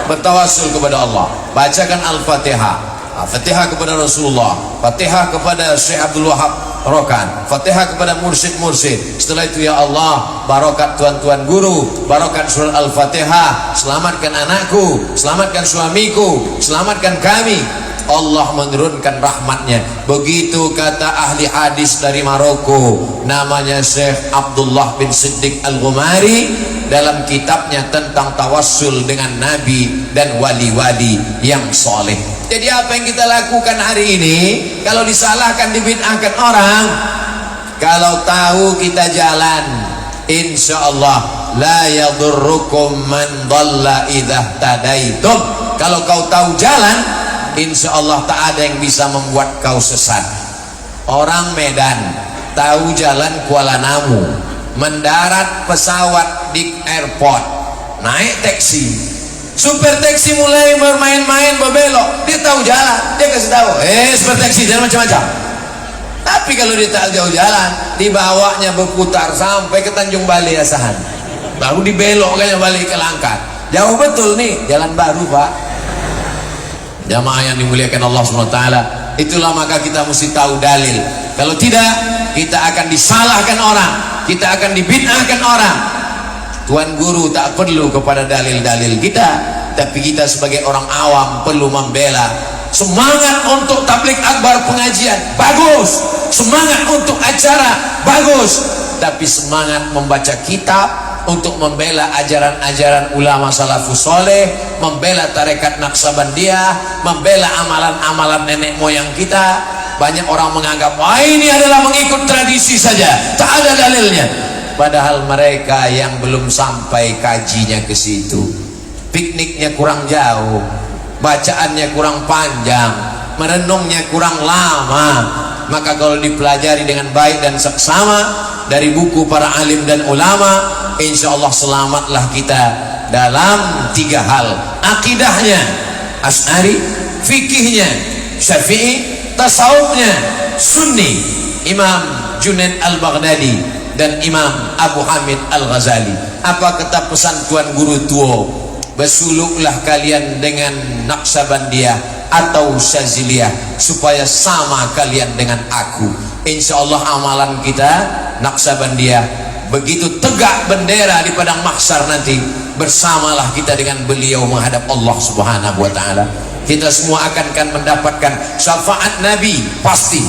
Bertawassul kepada Allah, bacakan Al-Fatihah, Fatihah kepada Rasulullah, Fatihah kepada Syekh Abdul Wahab Rokan, Fatihah kepada mursyid-mursyid. Setelah itu ya Allah, barokat tuan-tuan guru, barokat surah Al-Fatihah, selamatkan anakku, selamatkan suamiku, selamatkan kami. Allah menurunkan rahmatnya. Begitu kata ahli hadis dari Maroko, namanya Syekh Abdullah bin Siddiq Al-Ghumari, dalam kitabnya tentang tawassul dengan nabi dan wali-wali yang soleh. Jadi apa yang kita lakukan hari ini, kalau disalahkan, dibid'ahkan orang, kalau tahu kita jalan, insya Allah la yadurrukum man dhalla idha tadaitum. Kalau kau tahu jalan, insya Allah tak ada yang bisa membuat kau sesat. Orang Medan tahu jalan Kuala Namu, mendarat pesawat di airport, naik taksi, super taksi mulai bermain-main, berbelok, dia tahu jalan, dia kasih tahu, super taksi jangan macam-macam. Tapi kalau dia tak jauh jalan, dibawanya berputar sampai ke Tanjung Balai Asahan, baru dibelokkannya balik ke Langkat. Jauh betul nih, jalan baru Pak. Jamaah yang dimuliakan Allah SWT, itulah maka kita mesti tahu dalil. Kalau tidak, kita akan disalahkan orang, kita akan dibid'ahkan orang. Tuan guru tak perlu kepada dalil-dalil kita, tapi kita sebagai orang awam perlu membela. Semangat untuk tabligh akbar pengajian bagus, semangat untuk acara bagus, tapi semangat membaca kitab untuk membela ajaran-ajaran ulama salafus soleh, membela tarekat Naqsabandiyah, membela amalan-amalan nenek moyang kita. Banyak orang menganggap, wah ini adalah mengikut tradisi saja, tak ada dalilnya. Padahal mereka yang belum sampai kajinya ke situ, pikniknya kurang jauh, bacaannya kurang panjang, merenungnya kurang lama. Maka kalau dipelajari dengan baik dan seksama dari buku para alim dan ulama, insya Allah selamatlah kita dalam 3 hal: akidahnya Asy'ari, fikihnya Syafi'i, tasawufnya Sunni, Imam Junaid Al-Baghdadi dan Imam Abu Hamid Al-Ghazali. Apa kata pesan Tuan Guru Tua? Bersuluklah kalian dengan Naqsabandiyah atau Syadziliyah supaya sama kalian dengan aku. Insya Allah amalan kita Naqsabandiyah. Begitu tegak bendera di padang mahsyar nanti, bersamalah kita dengan beliau menghadap Allah Subhanahu wa ta'ala. Kita semua akan mendapatkan syafaat Nabi pasti.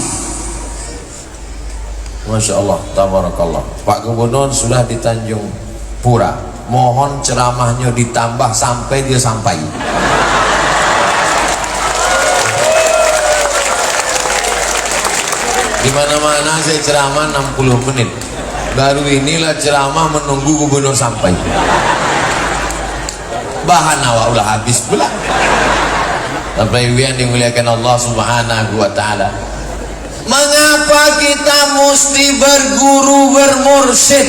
Masya Allah, tabarakallah. Pak Gubernur sudah di Tanjung Pura, mohon ceramahnya ditambah sampai dia sampai. Di mana-mana saya ceramah 60 menit. Baru inilah ceramah menunggu gubernur sampai. Bahan awak udah habis pula. Bapak Ibu yang dimuliakan Allah Subhanahu wa ta'ala, mengapa kita mesti berguru bermursyid?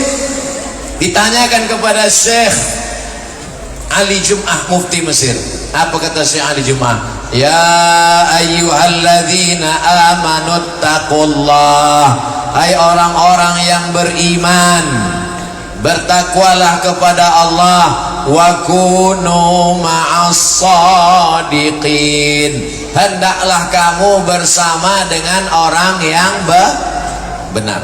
Ditanyakan kepada Syekh Ali Jum'ah, mufti Mesir. Apa kata Syekh Ali Jum'ah? Ya ayyuhalladzina amanuttaqullah, hai orang-orang yang beriman, bertakwalah kepada Allah, wa kunu ma'as-shadiqin, hendaklah kamu bersama dengan orang yang benar.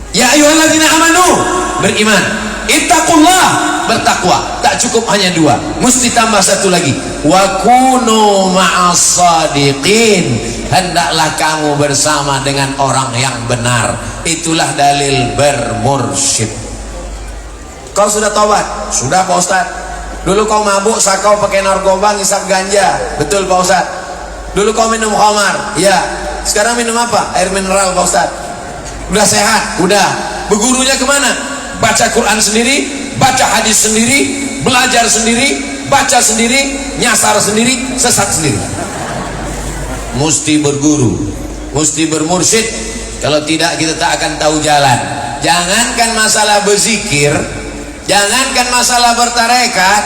Ya ayyuhalladzina amanu, beriman, ittaqullah, bertakwa. Tak cukup hanya dua, mesti tambah satu lagi, wa kunu ma'as-shadiqin, hendaklah kamu bersama dengan orang yang benar. Itulah dalil bermursyid. Kau sudah taubat? Sudah Pak Ustaz. Dulu kau mabuk, sakau, pakai narkoba, ngisap ganja. Betul Pak Ustaz. Dulu kau minum khamar. Ya. Sekarang minum apa? Air mineral Pak Ustaz. Udah sehat? Udah. Bergurunya kemana? Baca Quran sendiri, baca hadis sendiri, belajar sendiri, baca sendiri, nyasar sendiri, sesat sendiri. Mesti berguru, mesti bermursyid. Kalau tidak kita tak akan tahu jalan. Jangankan masalah berzikir, jangankan masalah bertarekat,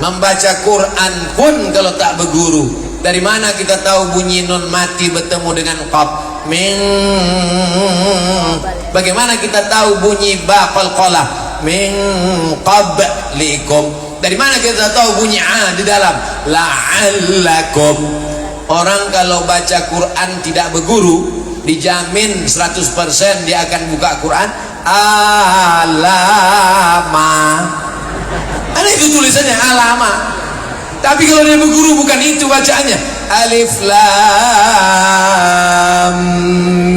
membaca Quran pun kalau tak berguru, dari mana kita tahu bunyi nun mati bertemu dengan qaf? Bagaimana kita tahu bunyi ba qalqalah? Min qablikum. Dari mana kita tahu bunyi a di dalam la'allakum? Orang kalau baca Quran tidak berguru, dijamin 100% dia akan buka Quran alama. Ada itu tulisannya alama. Tapi kalau dia berguru bukan itu bacaannya. Alif lam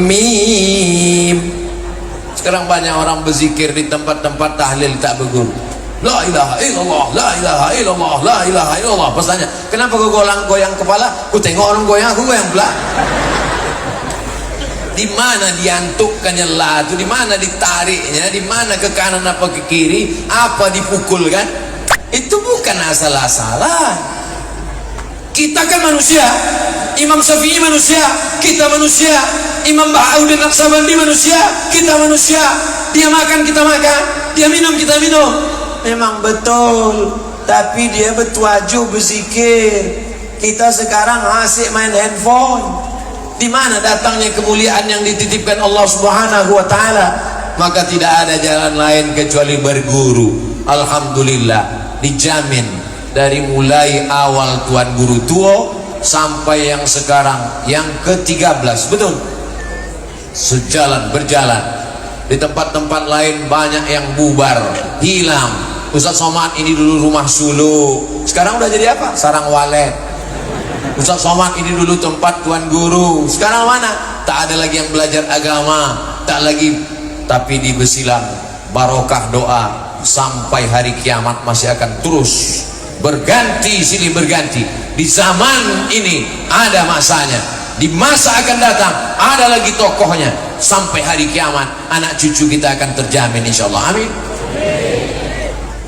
mim. Sekarang banyak orang berzikir di tempat-tempat tahlil tak berguru. La ilaha illallah, la ilaha illallah, la ilaha illallah. Pas tanya, kenapa kau goyang kepala? Ku tengok orang goyang, aku goyang pula. Di mana diantukkannya la itu, di mana ditariknya, di mana ke kanan apa ke kiri, apa dipukulkan? Itu bukan asal-asalan. Kita kan manusia. Imam Syafi'i manusia, kita manusia. Imam Bahauddin Naqsabandi manusia, kita manusia. Dia makan, kita makan. Dia minum, kita minum. Memang betul, tapi dia bertuaju berzikir. Kita sekarang asyik main handphone. Di mana datangnya kemuliaan yang dititipkan Allah Subhanahu wa ta'ala? Maka tidak ada jalan lain kecuali berguru. Alhamdulillah, dijamin dari mulai awal Tuan Guru Tuo sampai yang sekarang yang ke-13, betul? Sejalan, berjalan. Di tempat-tempat lain banyak yang bubar, hilang. Ustaz Somad ini dulu rumah sulu, sekarang udah jadi apa? Sarang walet. Ustaz Somad ini dulu tempat Tuan Guru, sekarang mana? Tak ada lagi yang belajar agama, tak lagi. Tapi di Besilang barokah doa sampai hari kiamat masih akan terus berganti silih berganti. Di zaman ini ada masanya, di masa akan datang ada lagi tokohnya. Sampai hari kiamat anak cucu kita akan terjamin insyaallah. Amin.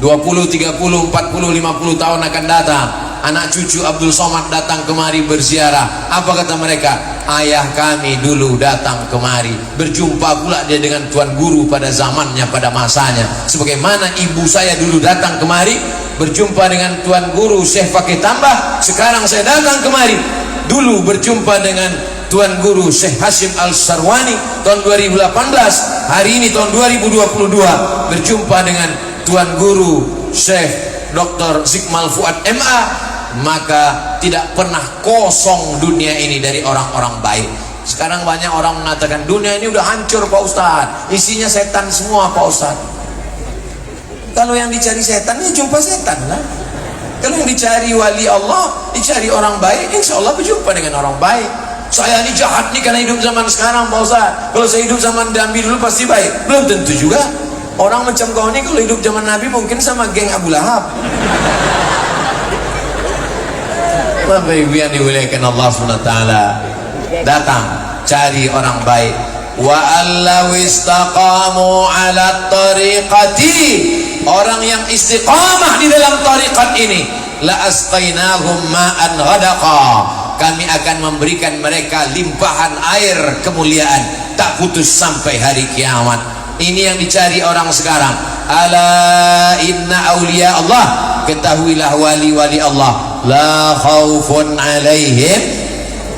20, 30, 40, 50 tahun akan datang, anak cucu Abdul Somad datang kemari berziarah. Apa kata mereka? Ayah kami dulu datang kemari. Berjumpa pula dia dengan Tuan Guru pada zamannya, pada masanya. Sebagaimana ibu saya dulu datang kemari berjumpa dengan Tuan Guru Syekh Fakih Tambah. Sekarang saya datang kemari, dulu berjumpa dengan Tuan Guru Syekh Hashim Al-Sarwani tahun 2018. Hari ini tahun 2022 berjumpa dengan Tuan Guru Syekh Dr. Zikmal Fuad MA. Maka tidak pernah kosong dunia ini dari orang-orang baik. Sekarang banyak orang mengatakan dunia ini udah hancur Pak Ustadz, isinya setan semua Pak Ustadz. Kalau yang dicari setan, ya jumpa setan lah. Kalau yang dicari wali Allah, dicari orang baik, insya Allah berjumpa dengan orang baik. Saya ini jahat nih karena hidup zaman sekarang, Pak Ustaz. Kalau saya hidup zaman Nabi dulu pasti baik. Belum tentu juga. Orang macam kau ini kalau hidup zaman Nabi mungkin sama geng Abu Lahab. Bapak Ibu yang dimuliakan Allah SWT, datang cari orang baik. Wa allaw istaqamu ala tariqati, orang yang istiqamah di dalam tariqat ini, la asqainahum ma'an ghadaqa, kami akan memberikan mereka limpahan air kemuliaan tak putus sampai hari kiamat. Ini yang dicari orang sekarang. Ala inna awliya Allah, ketahuilah wali-wali Allah, la khaufun alaihim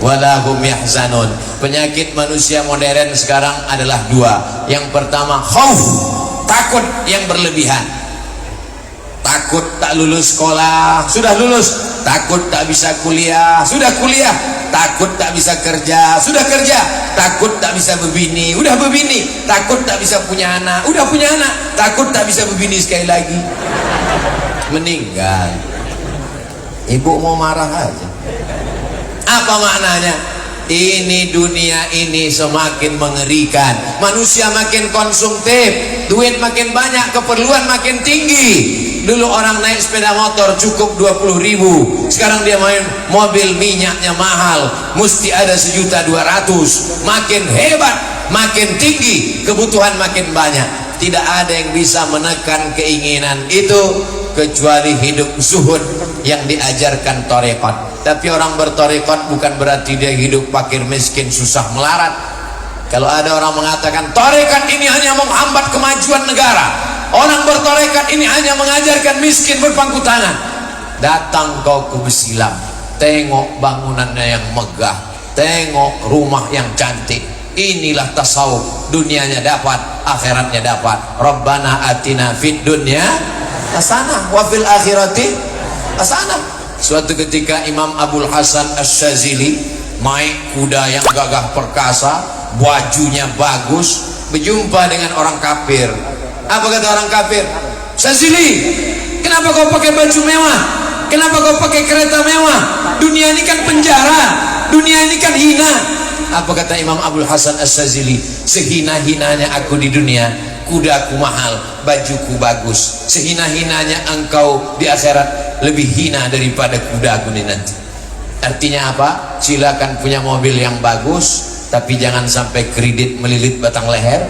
walahum yahzanun. Penyakit manusia modern sekarang adalah dua. Yang pertama khauf, takut yang berlebihan. Takut tak lulus sekolah, sudah lulus takut tak bisa kuliah, sudah kuliah takut tak bisa kerja, sudah kerja takut tak bisa berbini, udah berbini takut tak bisa punya anak, udah punya anak takut tak bisa berbini sekali lagi, meninggal. Ibu mau marah aja. Apa maknanya? Ini dunia ini semakin mengerikan, manusia makin konsumtif, duit makin banyak, keperluan makin tinggi. Dulu orang naik sepeda motor cukup 20.000, sekarang dia main mobil minyaknya mahal, mesti ada 1.200.000. Makin hebat, makin tinggi, kebutuhan makin banyak. Tidak ada yang bisa menekan keinginan itu kecuali hidup zuhud yang diajarkan tarekat. Tapi orang bertarekat bukan berarti dia hidup fakir miskin susah melarat. Kalau ada orang mengatakan tarekat ini hanya menghambat kemajuan negara, orang bertarekat ini hanya mengajarkan miskin berpangku tangan, datang kau ke Besilam, tengok bangunannya yang megah, tengok rumah yang cantik. Inilah tasawuf, dunianya dapat, akhiratnya dapat. Rabbana atina fid dunya hasanah wa fil akhirati hasanah. Suatu ketika Imam Abul Hasan Asy-Syadzili naik kuda yang gagah perkasa, bajunya bagus, berjumpa dengan orang kafir. Apa kata orang kafir? Syadzili, kenapa kau pakai baju mewah? Kenapa kau pakai kereta mewah? Dunia ini kan penjara, dunia ini kan hina. Apa kata Imam Abul Hasan Asy-Syadzili? Sehina-hinanya aku di dunia, kudaku mahal, bajuku bagus. Sehina-hinanya engkau di akhirat, lebih hina daripada kudaku ini nanti. Artinya apa? Silakan punya mobil yang bagus, tapi jangan sampai kredit melilit batang leher.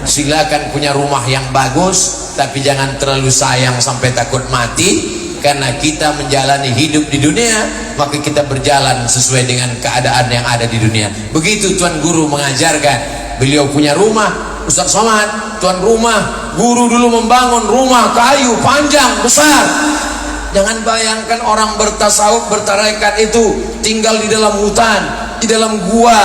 Silakan punya rumah yang bagus, tapi jangan terlalu sayang sampai takut mati. Karena kita menjalani hidup di dunia, maka kita berjalan sesuai dengan keadaan yang ada di dunia. Begitu Tuan Guru mengajarkan. Beliau punya rumah, Ustaz Somad, tuan rumah, guru dulu membangun rumah kayu panjang besar. Jangan bayangkan orang bertasawuf, bertarekat itu tinggal di dalam hutan, di dalam gua,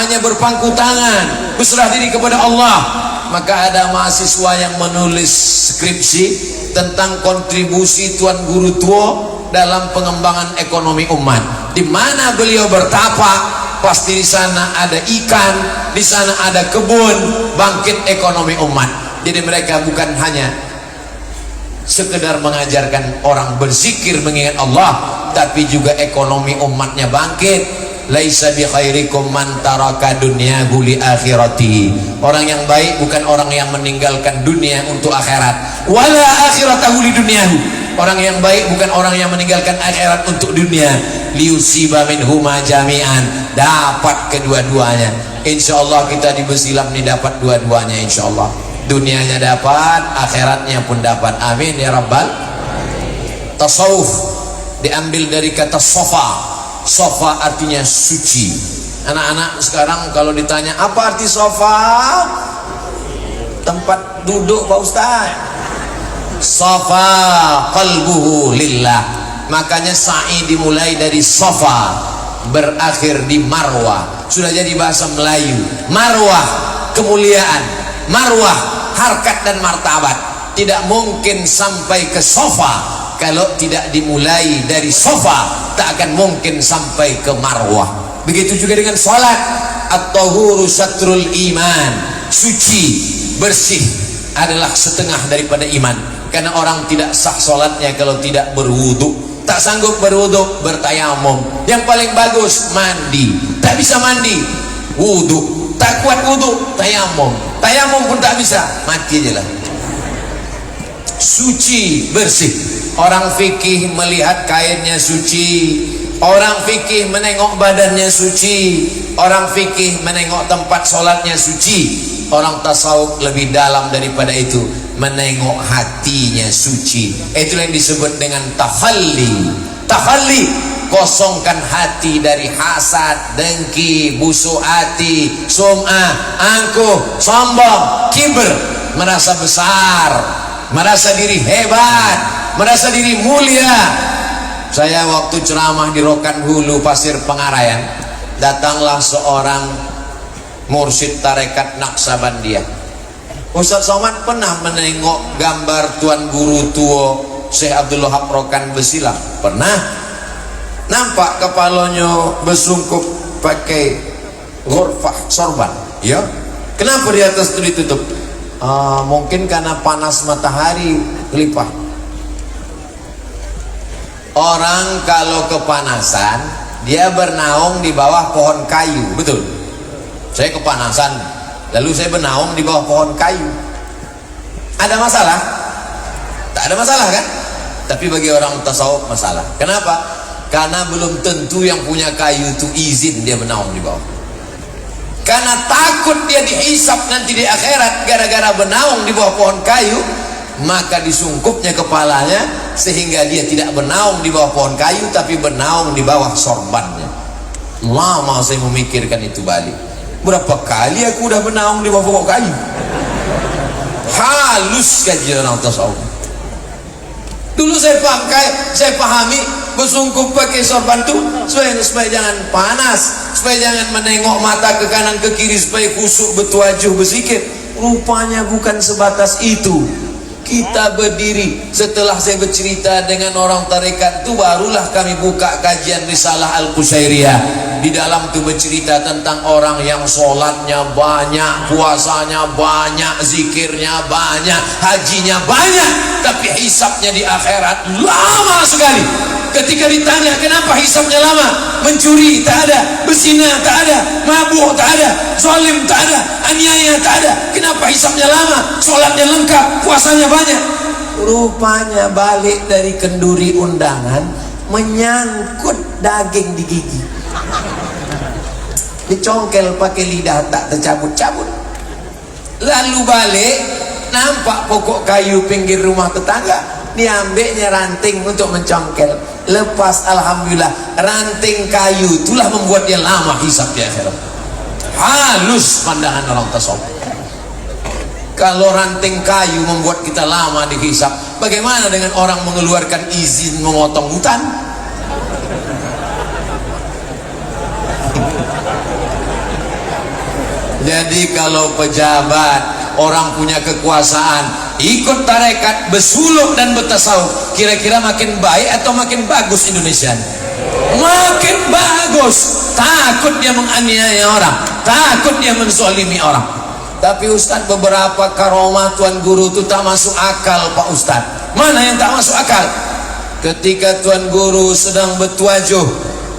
hanya berpangku tangan, berserah diri kepada Allah. Maka ada mahasiswa yang menulis skripsi tentang kontribusi Tuan Guru Tua dalam pengembangan ekonomi umat. Di mana beliau bertapa, pasti di sana ada ikan, di sana ada kebun, bangkit ekonomi umat. Jadi mereka bukan hanya sekedar mengajarkan orang berzikir mengingat Allah, tapi juga ekonomi umatnya bangkit. Laisa bi khairikum man taraka dunyahu li akhiratihi. Orang yang baik bukan orang yang meninggalkan dunia untuk akhirat. Wala akhiratahu li dunyahu. Orang yang baik bukan orang yang meninggalkan akhirat untuk dunia. Liusiba minhuma jami'an. Dapat kedua-duanya. Insyaallah kita di Besilam ini dapat dua-duanya insyaallah. Dunianya dapat, akhiratnya pun dapat. Amin ya rabbal. Tasawuf diambil dari kata sofa. Sofa artinya suci. Anak-anak sekarang kalau ditanya apa arti sofa, tempat duduk Pak Ustaz. Sofa qalbuhu lillah. Makanya sa'i dimulai dari sofa, berakhir di marwah. Sudah jadi bahasa Melayu. Marwah kemuliaan, marwah harkat dan martabat. Tidak mungkin sampai ke sofa kalau tidak dimulai dari sofa, tak akan mungkin sampai ke marwah. Begitu juga dengan salat. At-tahuru syatrul iman. Suci, bersih adalah setengah daripada iman. karena orang tidak sah sholatnya kalau tidak berwudu. Tak sanggup berwudu, bertayamum. Yang paling bagus mandi. Tak bisa mandi, wudu. Tak kuat wudu, tayamum. Tayamum pun tak bisa, mati aja lah. Suci, bersih. Orang fikih melihat kainnya suci, orang fikih menengok badannya suci, orang fikih menengok tempat sholatnya suci. Orang tasawuf lebih dalam daripada itu, menengok hatinya suci. Itulah yang disebut dengan takhalli. Takhalli, kosongkan hati dari hasad, dengki, busuk hati, sum'ah, angkuh, sombong, kibir, merasa besar, merasa diri hebat, merasa diri mulia. Saya waktu ceramah di Rokan Hulu, Pasir Pengarayan, datanglah seorang mursyid tarekat Naqsabandiyah. Ustaz Somad pernah menengok gambar Tuan Guru tua Syekh Abdul Wahab Rokan Besilang? Pernah. Nampak kepalanya bersungkup pakai ghurfah sorban, ya. Kenapa di atas itu ditutup? Mungkin karena panas matahari kelipah. Orang kalau kepanasan dia bernaung di bawah pohon kayu, betul? Saya kepanasan, lalu saya bernaung di bawah pohon kayu. Ada masalah? Tak ada masalah kan? Tapi bagi orang tasawuf masalah. Kenapa? Karena belum tentu yang punya kayu itu izin dia bernaung di bawah. Karena takut dia dihisap nanti di akhirat gara-gara bernaung di bawah pohon kayu, maka disungkupnya kepalanya sehingga dia tidak bernaung di bawah pohon kayu tapi bernaung di bawah sorbannya. Lama saya memikirkan itu balik. Berapa kali aku udah bernaung di bawah pokok kayu. Halus kajian orang tasawuf. Dulu saya pahami bersungkup pakai sorban itu supaya jangan panas, supaya jangan menengok mata ke kanan ke kiri, supaya kusuk bertuajuh bersikir. Rupanya bukan sebatas itu. Kita berdiri setelah saya bercerita dengan orang tarekat itu, barulah kami buka kajian Risalah Al-Qusairiyah. Di dalam itu bercerita tentang orang yang sholatnya banyak, puasanya banyak, zikirnya banyak, hajinya banyak, tapi hisapnya di akhirat lama sekali. Ketika ditanya kenapa hisapnya lama, mencuri tak ada, berzina tak ada, mabuk tak ada, zalim tak ada, aniaya tak ada, kenapa hisapnya lama, sholatnya lengkap, puasanya banyak? Rupanya balik dari kenduri undangan, menyangkut daging di gigi, dicongkel pakai lidah tak tercabut-cabut. Lalu balik, nampak pokok kayu pinggir rumah tetangga, diambilnya ranting untuk mencongkel. Lepas, alhamdulillah, ranting kayu itulah membuat dia lama hisap di akhirat. Halus pandangan orang tasawuf. Kalau ranting kayu membuat kita lama dihisap, bagaimana dengan orang mengeluarkan izin memotong hutan? Jadi kalau pejabat, orang punya kekuasaan, ikut tarekat, bersuluk dan bertasawuf, kira-kira makin baik atau makin bagus Indonesia? Makin bagus. Takut dia menganiaya orang, takut dia menzalimi orang. Tapi Ustaz, beberapa karomah Tuan Guru itu tak masuk akal Pak Ustaz. Mana yang tak masuk akal? Ketika Tuan Guru sedang bertuajuh,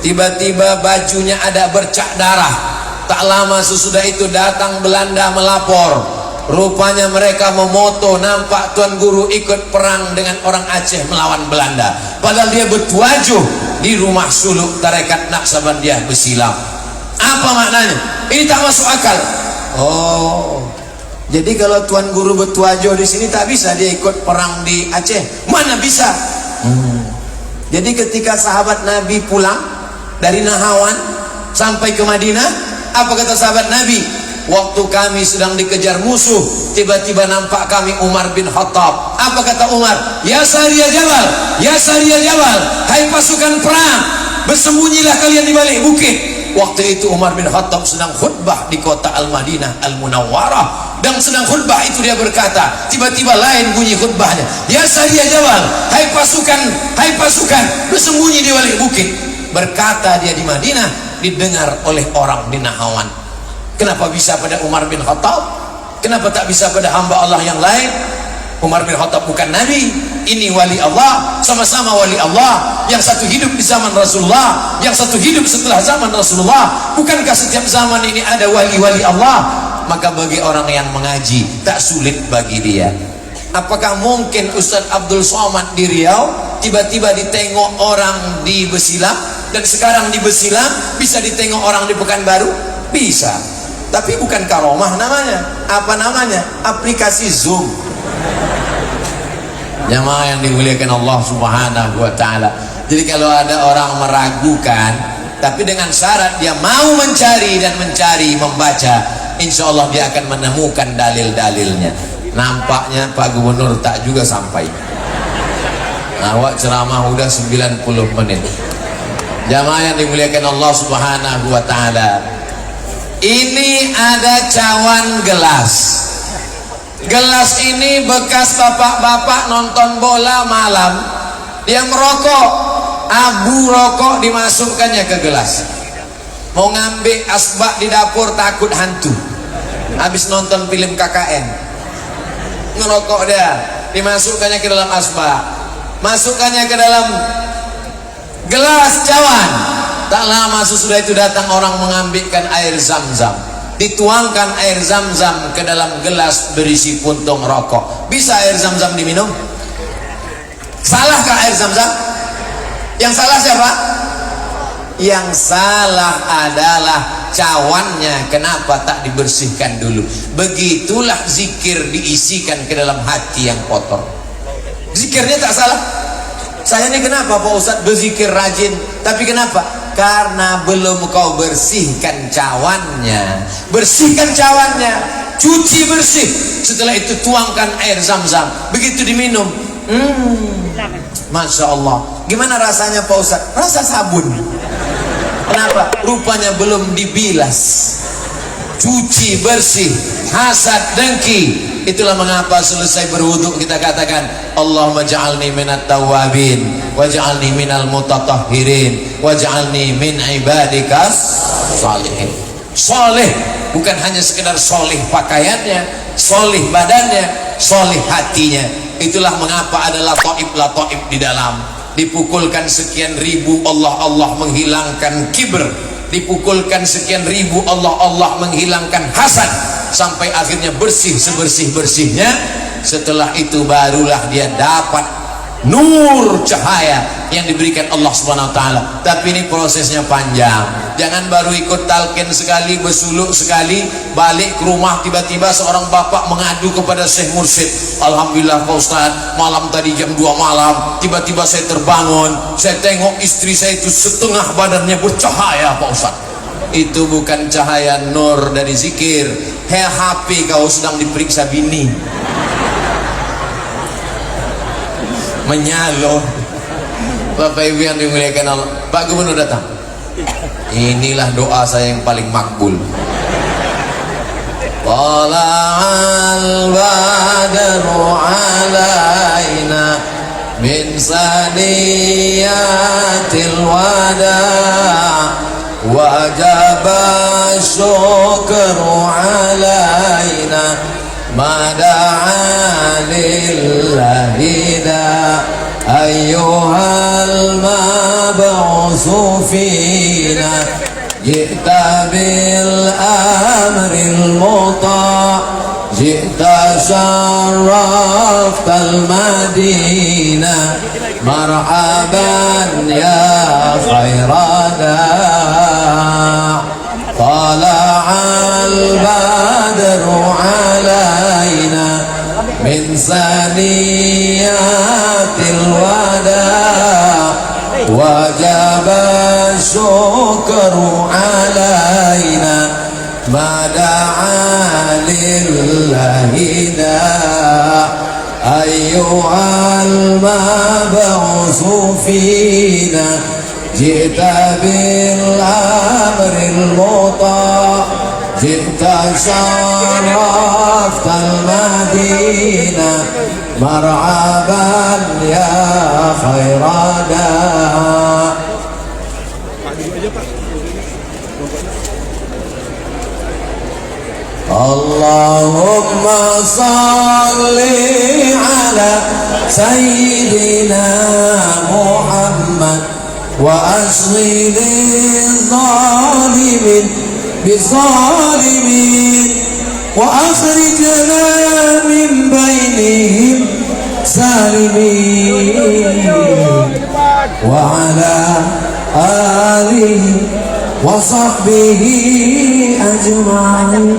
tiba-tiba bajunya ada bercak darah. Tak lama sesudah itu datang Belanda melapor. Rupanya mereka memoto nampak Tuan Guru ikut perang dengan orang Aceh melawan Belanda, padahal dia bertuajuh di rumah suluk tarekat Naqsabandiyah Besilang. Apa maknanya? Ini tak masuk akal. Oh, jadi kalau Tuan Guru bertuajuh di sini tak bisa dia ikut perang di Aceh? Mana bisa? Jadi ketika sahabat Nabi pulang dari Nahawan sampai ke Madinah, apa kata sahabat Nabi? Waktu kami sedang dikejar musuh, tiba-tiba nampak kami Umar bin Khattab. Apa kata Umar? Ya Sariyah Jabal, ya Sariyah Jabal, hai pasukan perang, bersembunyilah kalian di balik bukit. Waktu itu Umar bin Khattab sedang khutbah di kota Al-Madinah Al-Munawwarah, dan sedang khutbah itu dia berkata, tiba-tiba lain bunyi khutbahnya, ya Sariyah Jabal, hai pasukan, bersembunyi di balik bukit. Berkata dia di Madinah, didengar oleh orang di Nahawan. Kenapa bisa pada Umar bin Khattab? Kenapa tak bisa pada hamba Allah yang lain? Umar bin Khattab bukan nabi, ini wali Allah, sama-sama wali Allah. Yang satu hidup di zaman Rasulullah, yang satu hidup setelah zaman Rasulullah. Bukankah setiap zaman ini ada wali-wali Allah? Maka bagi orang yang mengaji tak sulit bagi dia. Apakah mungkin Ustadz Abdul Somad di Riau tiba-tiba ditengok orang di Besilang, dan sekarang di Besilang bisa ditengok orang di Pekanbaru? Bisa, tapi bukan karomah namanya. Apa namanya? Aplikasi Zoom. Jamaah yang dimuliakan Allah Subhanahu wa ta'ala. Jadi kalau ada orang meragukan, tapi dengan syarat dia mau mencari dan mencari, membaca, insya Allah dia akan menemukan dalil-dalilnya. Nampaknya Pak Gubernur tak juga sampai. Awak ceramah udah 90 menit. Jamaah yang dimuliakan Allah Subhanahu wa ta'ala, ini ada cawan gelas. Gelas ini bekas bapak-bapak nonton bola malam, dia merokok, abu rokok dimasukkannya ke gelas. Mau ngambil asbak di dapur takut hantu. Habis nonton film KKN, ngerokok dia, dimasukkannya ke dalam asbak, masukkannya ke dalam gelas cawan. Tak lama sesudah itu datang orang mengambilkan air zam-zam, dituangkan air zam-zam ke dalam gelas berisi puntung rokok. Bisa air zam-zam diminum? Salahkah air zam-zam? Yang salah siapa? Yang salah adalah cawannya. Kenapa tak dibersihkan dulu? Begitulah zikir diisikan ke dalam hati yang kotor. Zikirnya tak salah. Saya ini kenapa Pak Ustadz berzikir rajin, tapi kenapa? Karena belum kau bersihkan cawannya. Bersihkan cawannya, cuci bersih. Setelah itu tuangkan air zam-zam. Begitu diminum, Masya Allah. Gimana rasanya Pak Ustadz? Rasa sabun. Kenapa? Rupanya belum dibilas. Cuci bersih, hasad, dengki. Itulah mengapa selesai berwudu kita katakan, Allahumma ja'alni minat tawabin, waj'alni minal mutatahhirin, waj'alni min ibadikas salihin. Soleh bukan hanya sekedar soleh pakaiannya, soleh badannya, soleh hatinya. Itulah mengapa ada lataif di dalam. Dipukulkan sekian ribu Allah menghilangkan kibr, dipukulkan sekian ribu Allah menghilangkan hasad, sampai akhirnya bersih sebersih-bersihnya. Setelah itu barulah dia dapat nur cahaya yang diberikan Allah Subhanahu wa ta'ala. Tapi ini prosesnya panjang. Jangan baru ikut talqin sekali, bersuluk sekali, balik ke rumah tiba-tiba seorang bapak mengadu kepada Syekh Mursyid, alhamdulillah Pak Ustaz, malam tadi jam 2 malam tiba-tiba saya terbangun, saya tengok istri saya itu setengah badannya bercahaya Pak Ustaz. Itu bukan cahaya nur dari zikir. HP kau sedang diperiksa bini, menyalo. Bapak Ibu yang dimuliakan Allah, Pak Gubernur datang. Inilah doa saya yang paling makbul. Tala'al badru alaina min saniyatil wada' wajaba syukru alaina mada'a lillahi da ayyuhal mab'usu fina ji'ta bil amril muta' ji'ta syarraftal madinah marhaban ya khairada tala'al badru alaina min saniyatil wada' wajaba syukru alaina mada'a lillahi da' ayyuhal mab'usu fina ji'ta bil amril muta' ji'ta syaraftal madinah marhaban ya khairada. Allahumma salli ala Sayyidina Muhammad wa asghili zalimin bizalimin wa akhrijna min bainihim salimin wa ala alihi wa sahbihi ajma'in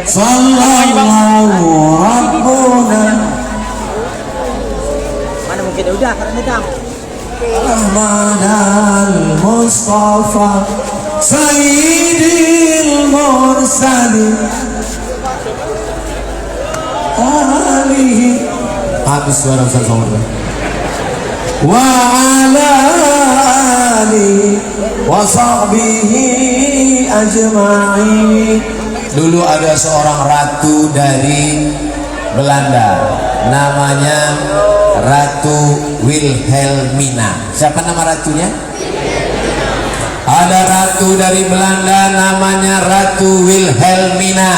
sallallahu rabbuna Mana mungkin udah karena dam. Rahman al-Mustafa Sayyidil Mursalin alihi habis suara Ustaz Somad wa ala alihi wa sahbihi ajma'in. Dulu ada seorang ratu dari Belanda namanya Ratu Wilhelmina. Siapa nama ratunya? Ada ratu dari Belanda namanya Ratu Wilhelmina.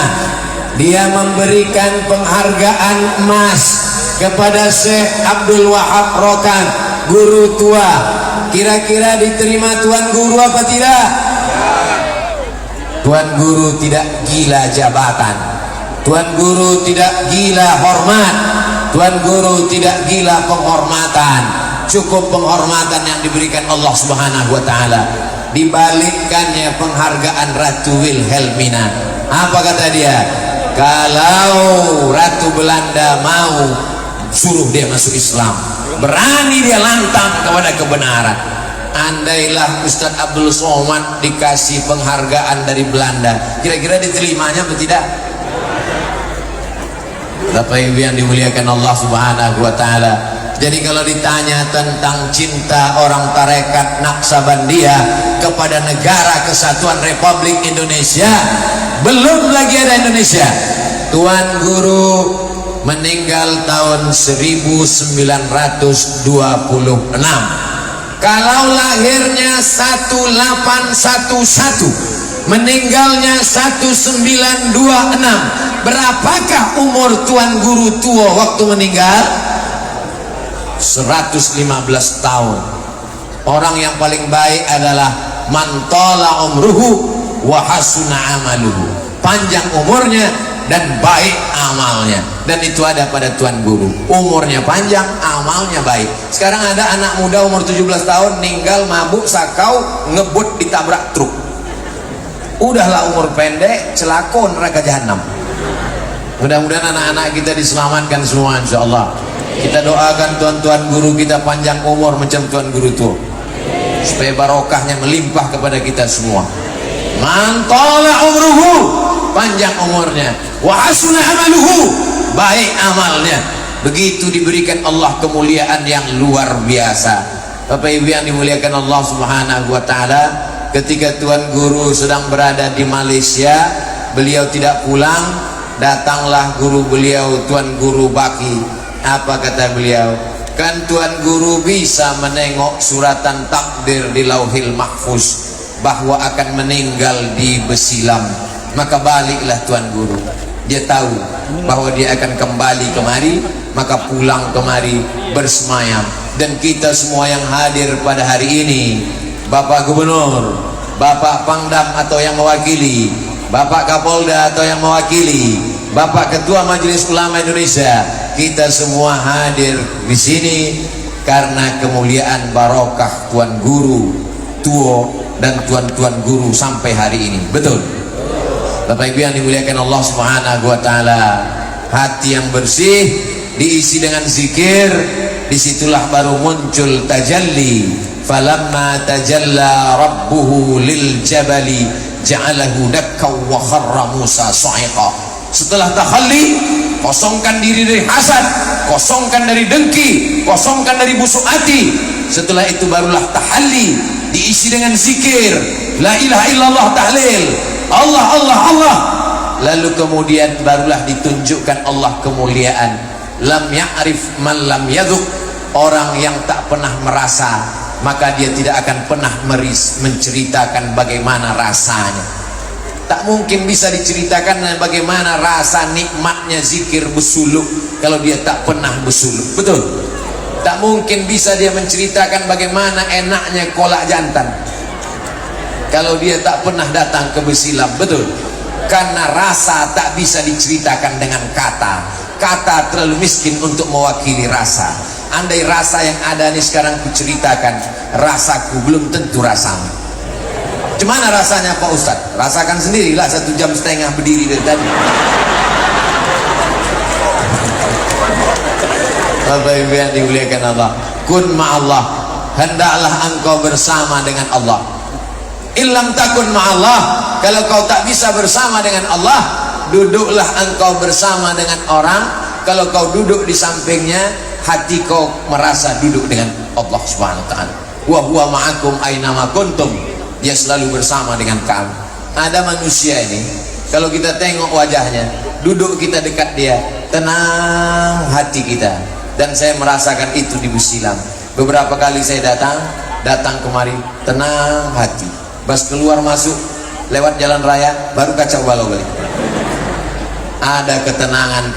Dia memberikan penghargaan emas kepada Syekh Abdul Wahab Rokan, guru tua. Kira-kira diterima Tuan Guru apa tidak? Tuan Guru tidak gila jabatan, Tuan Guru tidak gila hormat, Tuan Guru tidak gila penghormatan. Cukup penghormatan yang diberikan Allah Subhanahu wa Ta'ala. Dibalikkannya penghargaan Ratu Wilhelmina. Apa kata dia? Kalau Ratu Belanda mau, suruh dia masuk Islam, berani dia lantang kepada kebenaran. Andailah Ustadz Abdul Somad dikasih penghargaan dari Belanda, kira-kira diterimanya atau tidak? Bapak Ibu yang dimuliakan Allah Subhanahu wa Ta'ala. Jadi kalau ditanya tentang cinta orang tarekat Naqsabandiyah kepada negara kesatuan Republik Indonesia, belum lagi ada Indonesia. Tuan Guru meninggal tahun 1926. Kalau lahirnya 1811, meninggalnya 1926, berapakah umur Tuan Guru tua waktu meninggal? 115 tahun. Orang yang paling baik adalah man tala umruhu wa hasuna amaluhu, panjang umurnya dan baik amalnya. Dan itu ada pada Tuan Guru, umurnya panjang, amalnya baik. Sekarang ada anak muda umur 17 tahun meninggal mabuk sakau, ngebut ditabrak truk. Udahlah umur pendek, celaka neraka jahanam. Mudah-mudahan anak-anak kita diselamatkan semua insyaallah. Kita doakan tuan-tuan guru kita panjang umur macam Tuan Guru tua, supaya barokahnya melimpah kepada kita semua. Man tala umruhu, panjang umurnya, wa hasuna amaluhu, baik amalnya. Begitu diberikan Allah kemuliaan yang luar biasa. Bapak Ibu yang dimuliakan Allah Subhanahu wa Ta'ala, ketika Tuan Guru sedang berada di Malaysia, beliau tidak pulang, datanglah guru beliau, Tuan Guru Baki. Apa kata beliau? Kan Tuan Guru bisa menengok suratan takdir di Lauhil Mahfuz bahwa akan meninggal di Besilam. Maka baliklah Tuan Guru. Dia tahu bahwa dia akan kembali kemari, maka pulang kemari bersemayam. Dan kita semua yang hadir pada hari ini, Bapak Gubernur, Bapak Pangdam atau yang mewakili, Bapak Kapolda atau yang mewakili, Bapak Ketua Majelis Ulama Indonesia, kita semua hadir di sini karena kemuliaan barokah Tuan Guru tua dan tuan-tuan guru sampai hari ini. Betul? Bapak Ibu yang dimuliakan Allah Subhanahu wa Ta'ala, hati yang bersih diisi dengan zikir, disitulah baru muncul tajalli. Falamma tajalla rabbuhu lil jabali ja'alahu dakkaw wa kharra Musa sa'iqa. Setelah takhalli, kosongkan diri dari hasad, kosongkan dari dengki, kosongkan dari busuk hati. Setelah itu barulah tahalli, diisi dengan zikir, la ilaha illallah, tahlil, Allah Allah Allah. Lalu kemudian barulah ditunjukkan Allah kemuliaan. Lam ya'rif man lam yadhuq, orang yang tak pernah merasa, maka dia tidak akan pernah menceritakan bagaimana rasanya. tak mungkin bisa diceritakan bagaimana rasa nikmatnya zikir bersuluk kalau dia tak pernah bersuluk. Betul? Tak mungkin bisa dia menceritakan bagaimana enaknya kolak jantan kalau dia tak pernah datang ke Besilam. Betul? Karena rasa tak bisa diceritakan dengan kata. Kata terlalu miskin untuk mewakili rasa. Andai rasa yang ada ini sekarang kuceritakan, rasaku belum tentu rasamu. Gimana rasanya Pak Ustadz? Rasakan sendirilah, 1,5 jam berdiri dari tadi. Bapak Ibu yang dimuliakan Allah, kun ma'allah, hendaklah engkau bersama dengan Allah. Illam takun ma'allah, kalau kau tak bisa bersama dengan Allah, duduklah engkau bersama dengan orang. Kalau kau duduk di sampingnya, hati kau merasa duduk dengan Allah Subhanahu wa ta'ala. Wa huwa ma'akum aynama kuntum, dia selalu bersama dengan kamu. Ada manusia ini, kalau kita tengok wajahnya, duduk kita dekat dia, tenang hati kita. Dan saya merasakan itu di Besilam. Beberapa kali saya datang kemari, tenang hati. Pas keluar masuk lewat jalan raya, baru kacau balau balik. Ada ketenangan.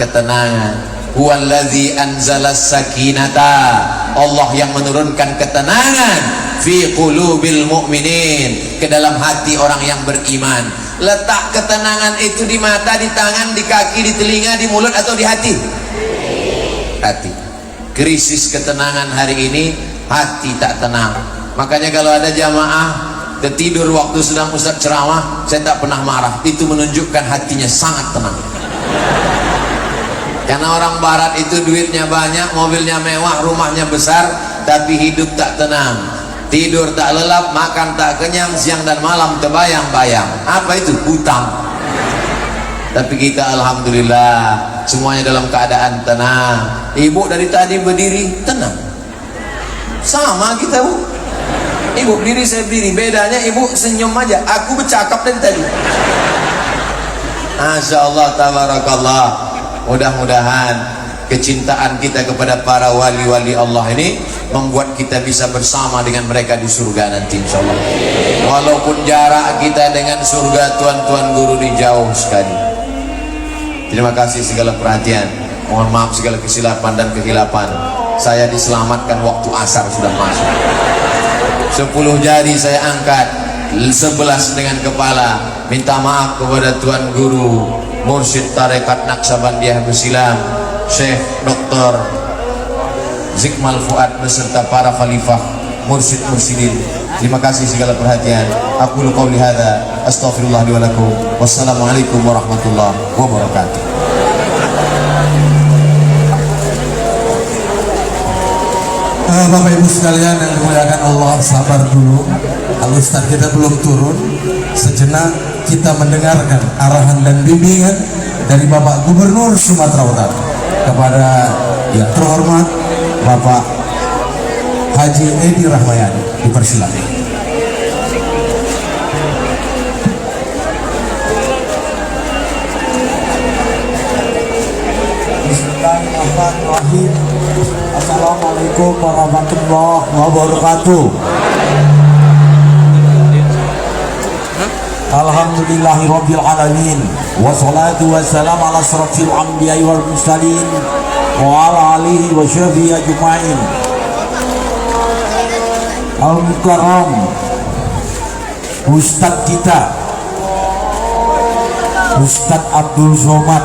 Huwallazi anzalas sakinata, Allah yang menurunkan ketenangan fi qulubil mu'minin, ke dalam hati orang yang beriman. Letak ketenangan itu di mata, di tangan, di kaki, di telinga, di mulut, atau di hati? Hati. Krisis ketenangan hari ini, hati tak tenang. Makanya kalau ada jamaah tertidur waktu sedang Ustaz ceramah, saya tak pernah marah. Itu menunjukkan hatinya sangat tenang. Karena orang barat itu duitnya banyak, mobilnya mewah, rumahnya besar, tapi hidup tak tenang. Tidur tak lelap, makan tak kenyang, siang dan malam terbayang-bayang. Apa itu? Hutang. Tapi kita alhamdulillah semuanya dalam keadaan tenang. Ibu dari tadi berdiri tenang. Sama kita, Bu. Ibu berdiri, saya berdiri. Bedanya ibu senyum aja, aku bercakap dari tadi. Masya Allah, tabarakallah. Mudah-mudahan kecintaan kita kepada para wali-wali Allah ini membuat kita bisa bersama dengan mereka di surga nanti insyaallah. Walaupun jarak kita dengan surga tuan-tuan guru ini jauh sekali. Terima kasih segala perhatian. Mohon maaf segala kesilapan dan kehilapan. Saya diselamatkan waktu asar sudah masuk. 10 jari saya angkat, 11 dengan kepala. Minta maaf kepada tuan guru Mursyid Tarekat Naqsabandiyah Besilam, Syekh Dr. Zikmal Fuad beserta para khalifah Mursyid Mursyidin. Terima kasih segala perhatian. Aku qauli hadza, astaghfirullah li wa lakum. Wassalamualaikum warahmatullahi wabarakatuh. Bapak Ibu sekalian yang dimuliakan Allah, sabar dulu. Kalau Ustaz kita belum turun, sejenak kita mendengarkan arahan dan bimbingan dari Bapak Gubernur Sumatera Utara kepada yang terhormat Bapak Haji Edi Rahmayadi. Dipersilakan. Bismillahirrahmanirrahim. Assalamualaikum warahmatullahi wabarakatuh. Alhamdulillahirabbil alamin, wassalatu wassalamu ala asrofil anbiya'i wal mursalin wa ala alihi wa sahbihi ajma'in. Al-Mukarram Ustadz kita, Ustadz Abdul Somad.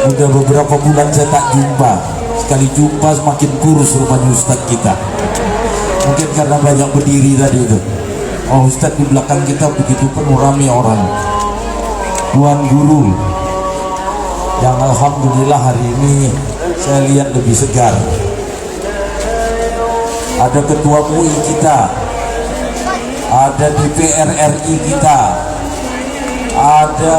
Udah beberapa bulan saya tak jumpa. Sekali jumpa semakin kurus rupanya Ustadz kita. Mungkin karena banyak berdiri tadi itu. Oh, Ustadz di belakang kita begitu penuh ramai orang. Tuan Guru yang alhamdulillah hari ini saya lihat lebih segar. Ada ketua MUI kita, ada DPR RI kita, ada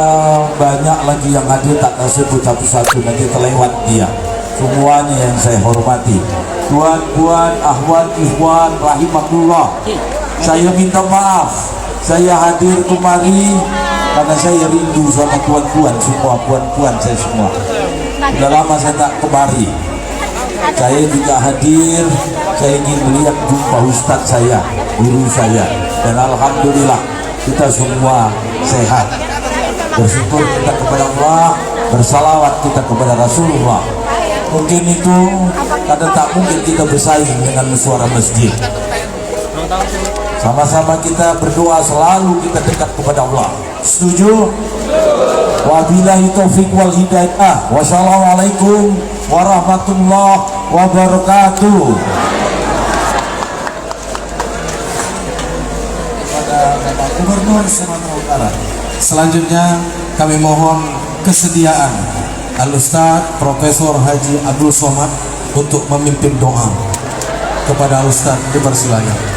banyak lagi yang hadir, tak tersebut satu-satu, nanti terlewat dia. Semuanya yang saya hormati, tuan-tuan, ahwat, ikhwan, rahimakumullah. Saya minta maaf, saya hadir kemari karena saya rindu sama tuan-tuan semua, puan-puan saya semua. Sudah lama saya tak kemari. Saya juga hadir, saya ingin melihat jumpa ustadz saya, guru saya. Dan alhamdulillah kita semua sehat. Bersyukur kita kepada Allah, bersalawat kita kepada Rasulullah. Mungkin itu karena tak mungkin kita bersaing dengan suara masjid. Sama-sama kita berdoa selalu kita dekat kepada Allah. Setuju? Wabillahi taufiq wal hidayah. Wassalamualaikum warahmatullahi wabarakatuh. Kepada Bapak Gubernur Sumatera Utara. Selanjutnya kami mohon kesediaan Al-Ustaz Profesor Haji Abdul Somad untuk memimpin doa. Kepada Al-Ustaz dipersilakan.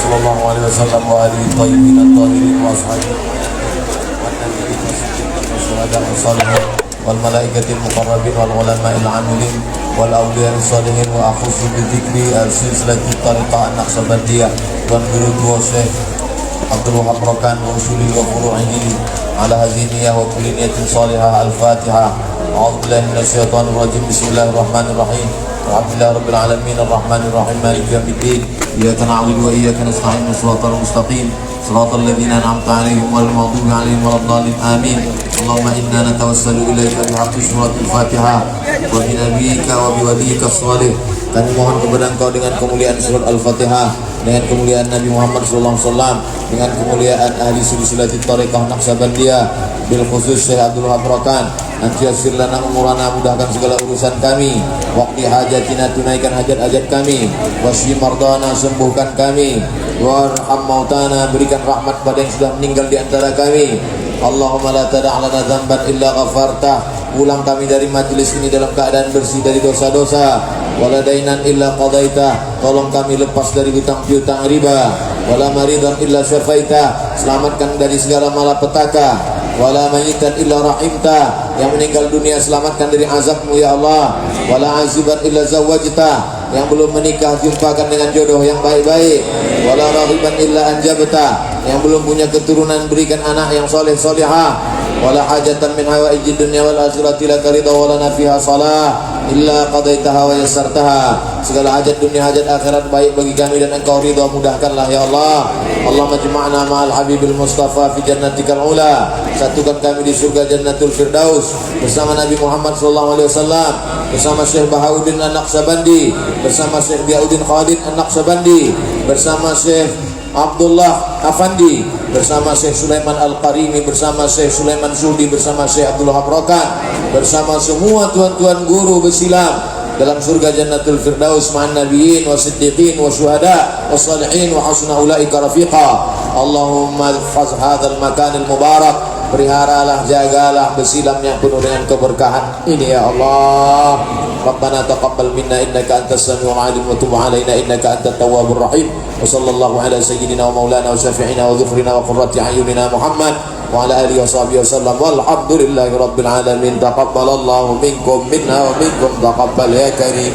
Sallallahu alaihi wasallam wa alihi thayyibin at-tahirin wa ashabihi wan nabiyyin wa syuhada wa salihin wal malaikatil muqarrabin wal ulama'il 'amilin wal awliya'is salihin wa akhusu bi dzikri al-silsilatit tariqah an-naqsabandiyah wa nurut wa syekh Abdul Wahab Rokan wa usuli wa furu'ihi ala haziniyah wa kulli niyatin salihah. Al-Fatihah. A'udzu billahi minasyaitonir rajim. Bismillahirrahmanirrahim. Alhamdulillahi rabbil alamin arrahmanir rahim maliki yaumiddin. Iyyaka na'budu wa iyyaka nasta'in shiratal mustaqim shiratal ladzina an'amta 'alaihim ghairil maghdubi 'alaihim waladdallin. Amin. Allahumma inna natawassalu ilaika bihaqqi suratul Fatihah wa bi nabiyyika wa bi waliyyika shalih. Kami mohon kepada Engkau dengan kemuliaan surat Al-Fatihah, dengan kemuliaan Nabi Muhammad SAW, dengan kemuliaan ahli silsilatit tariqah Naqsabandiyah, bil khusus Syekh Abdul Wahab Rokan. Nanti yassir lana umurana, mudahkan segala urusan kami. Waqti hajatina, tunaikan hajat-hajat kami. Wasfi mardana, sembuhkan kami. Warham mautana, berikan rahmat pada yang sudah meninggal di antara kami. Allahumma la tada' lana dzamban illa ghafartah. Pulang kami dari majelis ini dalam keadaan bersih dari dosa-dosa. Wala dainan illa qadaita, tolong kami lepas dari hutang piutang riba. Wala maridan illa syafaita, selamatkan dari segala malapetaka. Wala mayitan illa rahimta, yang meninggal dunia selamatkan dari azabmu ya Allah. Wala aziban illa zawajta, yang belum menikah jumpakan dengan jodoh yang baik-baik. Wala rahiban illa anjabta, yang belum punya keturunan berikan anak yang soleh solehah. Wala hajatan min hawaijid dunya wal akhirati laka ridha wa lana fiha salah illa qadaitaha wa yassartaha. Segala hajat dunia hajat akhirat baik bagi kami dan Engkau ridha, mudahkanlah ya Allah. Allahumma jama'na ma'al habibil mustafa fi jannatikal ula, satukan kami di surga Jannatul Firdaus bersama Nabi Muhammad sallallahu alaihi wasallam, bersama Syekh Bahauddin An-Naqsabandi, bersama Syekh Diauddin Khalid An-Naqsabandi, bersama Syekh Abdullah Afandi, bersama Syekh Sulaiman Al-Qarimi, bersama Syekh Sulaiman Sudi, bersama Syekh Abdul Wahab Rokan, bersama semua tuan-tuan guru bersilam dalam surga Jannatul Firdaus ma'an nabiyyin wa siddiqin wa syuhada wa salihin wa hasuna ulaika rafiqa. Allahumma ihfaz hadzal makanil mubarak, peliharalah, jagalah bersilam yang penuh dengan keberkahan ini ya Allah. Rabbana taqabbal minna innaka antas samiul alim wa tub alaina innaka antat tawwabur rahim. Wa sallallahu ala sayyidina wa maulana wa syafi'ina wa dhufrina wa qurrati ayunina Muhammad wa ala alihi wa sahbihi wasallam walhamdulillahi rabbil alamin. Taqabbalallahu minkum minna wa minkum taqabbal ya karim.